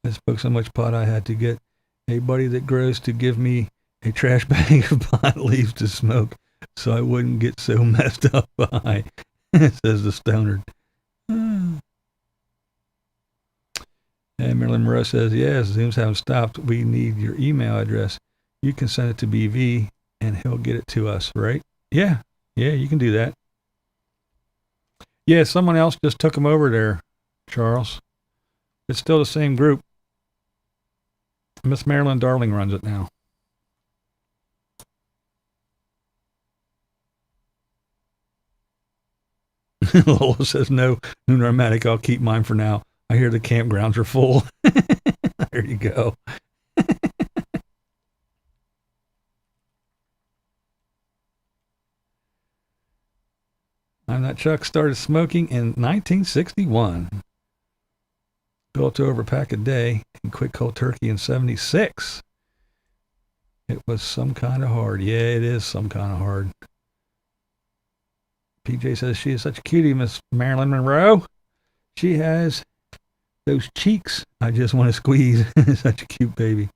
I smoked so much pot I had to get a buddy that grows to give me a trash bag of pot leaves to smoke so I wouldn't get so messed up by, says the stoner. And Marilyn Monroe says, yes, Zooms haven't stopped. We need your email address. You can send it to BV and he'll get it to us, right? Yeah, you can do that. Yeah, someone else just took him over there, Charles. It's still the same group. Miss Marilyn Darling runs it now. Lola says, no, New Normatic, I'll keep mine for now. I hear the campgrounds are full. There you go. I'm Not Chuck started smoking in 1961. Built over a pack a day and quit cold turkey in 76. It was some kind of hard. Yeah, it is some kind of hard. PJ says she is such a cutie, Miss Marilyn Monroe. She has those cheeks I just want to squeeze. Such a cute baby.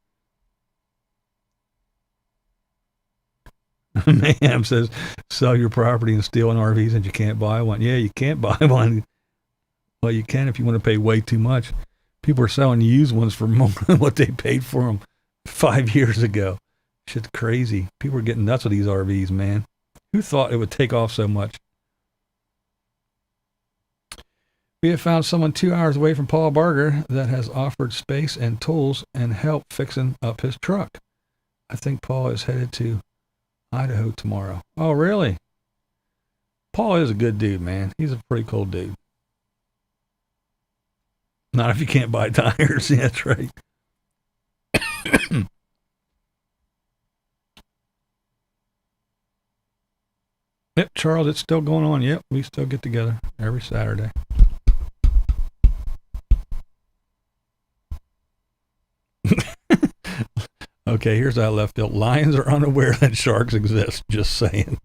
Ma'am says, sell your property and steal an RV since you can't buy one. Yeah, you can't buy one. Well, you can if you want to pay way too much. People are selling used ones for more than what they paid for them 5 years ago. Shit's crazy. People are getting nuts with these RVs, man. Who thought it would take off so much? We have found someone 2 hours away from Paul Barger that has offered space and tools and help fixing up his truck. I think Paul is headed to Idaho tomorrow. Oh, really? Paul is a good dude, man. He's a pretty cool dude. Not if you can't buy tires. Yeah, that's right. Yep, Charles, it's still going on. Yep, we still get together every Saturday. Okay, here's that left field. Lions are unaware that sharks exist. Just saying.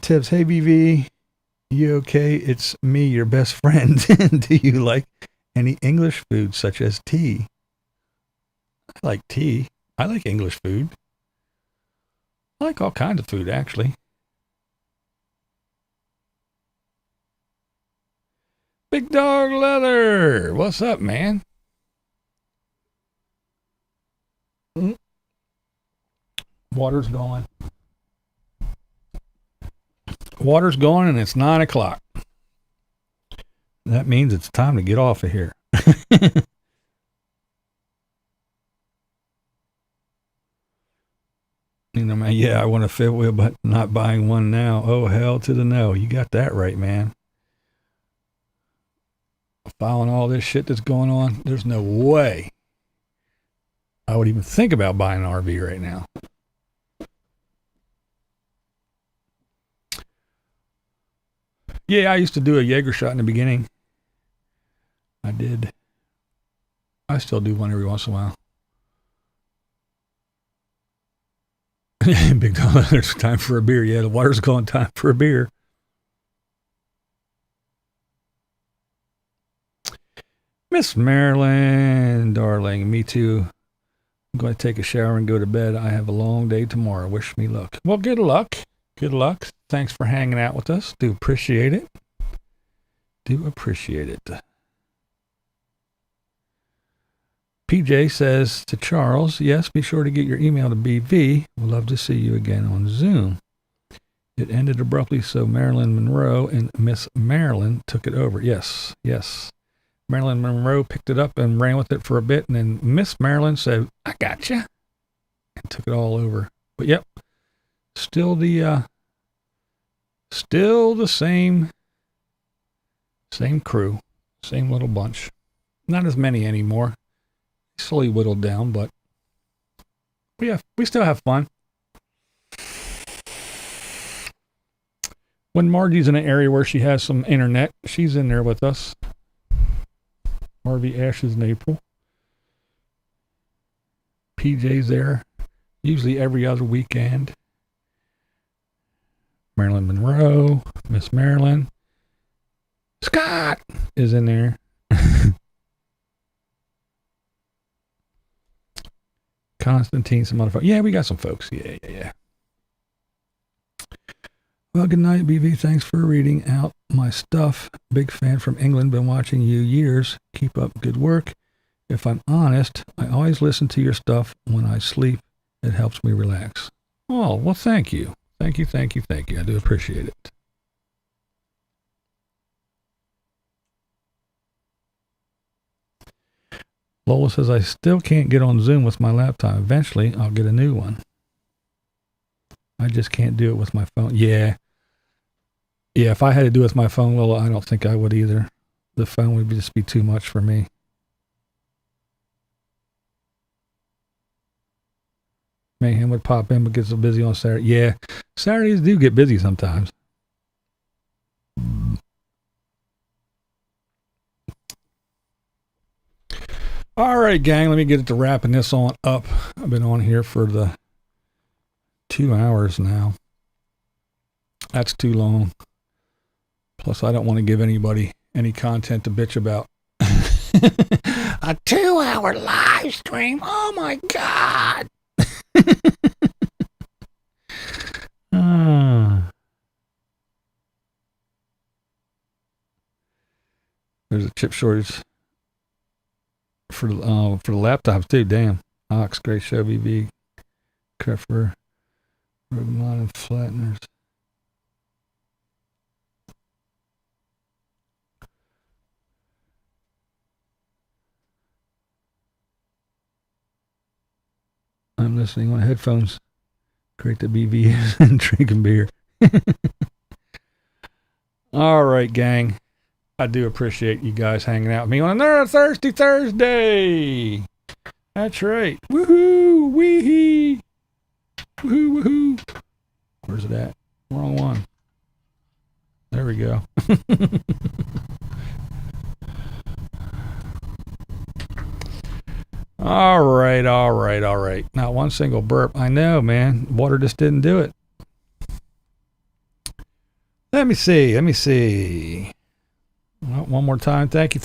Tips. Hey, BV. You okay? It's me, your best friend. Do you like any English food such as tea? I like tea. I like English food. I like all kinds of food, actually. Big Dog Leather. What's up, man? Water's gone. Water's gone and it's 9 o'clock. That means it's time to get off of here. You know, man, yeah, I want a fifth wheel, but not buying one now. Oh, hell to the no. You got that right, man. Following all this shit that's going on, there's no way I would even think about buying an RV right now. Yeah, I used to do a Jaeger shot in the beginning. I did. I still do one every once in a while. Big Dog, there's time for a beer. Yeah, the water's gone. Time for a beer. Miss Marilyn, darling, me too. I'm going to take a shower and go to bed. I have a long day tomorrow. Wish me luck. Well, good luck. Good luck. Thanks for hanging out with us. Do appreciate it. Do appreciate it. PJ says to Charles, yes, be sure to get your email to BV. We'd love to see you again on Zoom. It ended abruptly, so Marilyn Monroe and Miss Marilyn took it over. Yes, yes. Marilyn Monroe picked it up and ran with it for a bit, and then Miss Marilyn said, I gotcha, and took it all over. But yep, still the same crew, same little bunch. Not as many anymore. Slowly whittled down, but we still have fun. When Margie's in an area where she has some internet, she's in there with us. Marvy Ashes in April. PJ's there, usually every other weekend. Marilyn Monroe, Miss Marilyn. Scott is in there. Constantine, some other folks. Yeah, we got some folks. Yeah. Well, good night, BV. Thanks for reading out my stuff. Big fan from England. Been watching you years. Keep up good work. If I'm honest, I always listen to your stuff when I sleep. It helps me relax. Oh, well, thank you. Thank you. I do appreciate it. Lola says, I still can't get on Zoom with my laptop. Eventually, I'll get a new one. I just can't do it with my phone. Yeah, if I had to do it with my phone, Lola, I don't think I would either. The phone would just be too much for me. Mayhem would pop in, but gets so busy on Saturday. Yeah, Saturdays do get busy sometimes. All right, gang, let me get it to wrapping this on up. I've been on here for the 2 hours now. That's too long. Plus, I don't want to give anybody any content to bitch about. A 2-hour live stream? Oh, my God. There's a chip shortage for the laptops too. Damn. Ox, great show, BB. Creffer, Rubimon, and Flatteners. I'm listening on headphones. Great to BV and drinking beer. All right, gang. I do appreciate you guys hanging out with me on another Thirsty Thursday. That's right. Woohoo! Wee-hee! Woohoo! Woohoo! Where's it at? Wrong one. There we go. All right. Not one single burp. I know, man. Water just didn't do it. Let me see. Well, one more time. Thank you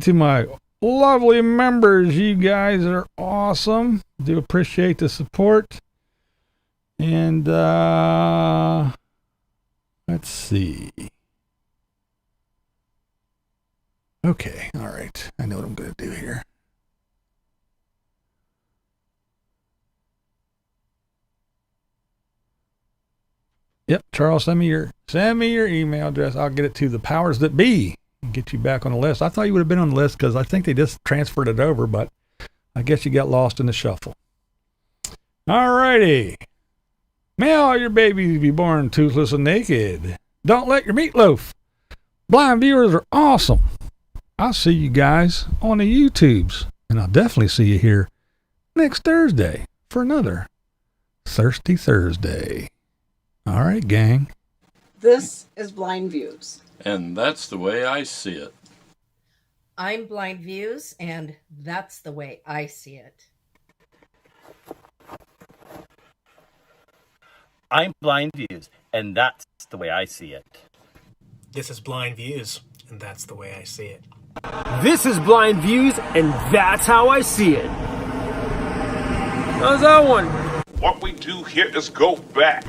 to my lovely members. You guys are awesome. Do appreciate the support. And let's see. Okay, all right. I know what I'm going to do here. Yep, Charles, send me your email address. I'll get it to the powers that be and get you back on the list. I thought you would have been on the list because I think they just transferred it over, but I guess you got lost in the shuffle. All righty. May all your babies be born toothless and naked. Don't let your meatloaf. Blind viewers are awesome. I'll see you guys on the YouTubes, and I'll definitely see you here next Thursday for another Thirsty Thursday. All right, gang. This is Blind Views. And that's the way I see it. I'm Blind Views, and that's the way I see it. I'm Blind Views, and that's the way I see it. This is Blind Views, and that's the way I see it. This is Blind Views, and that's how I see it. How's that one? What we do here is go back.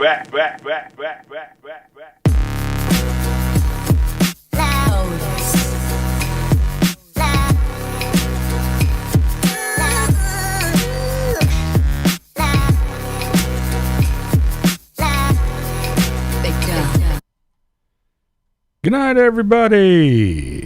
Good night, everybody.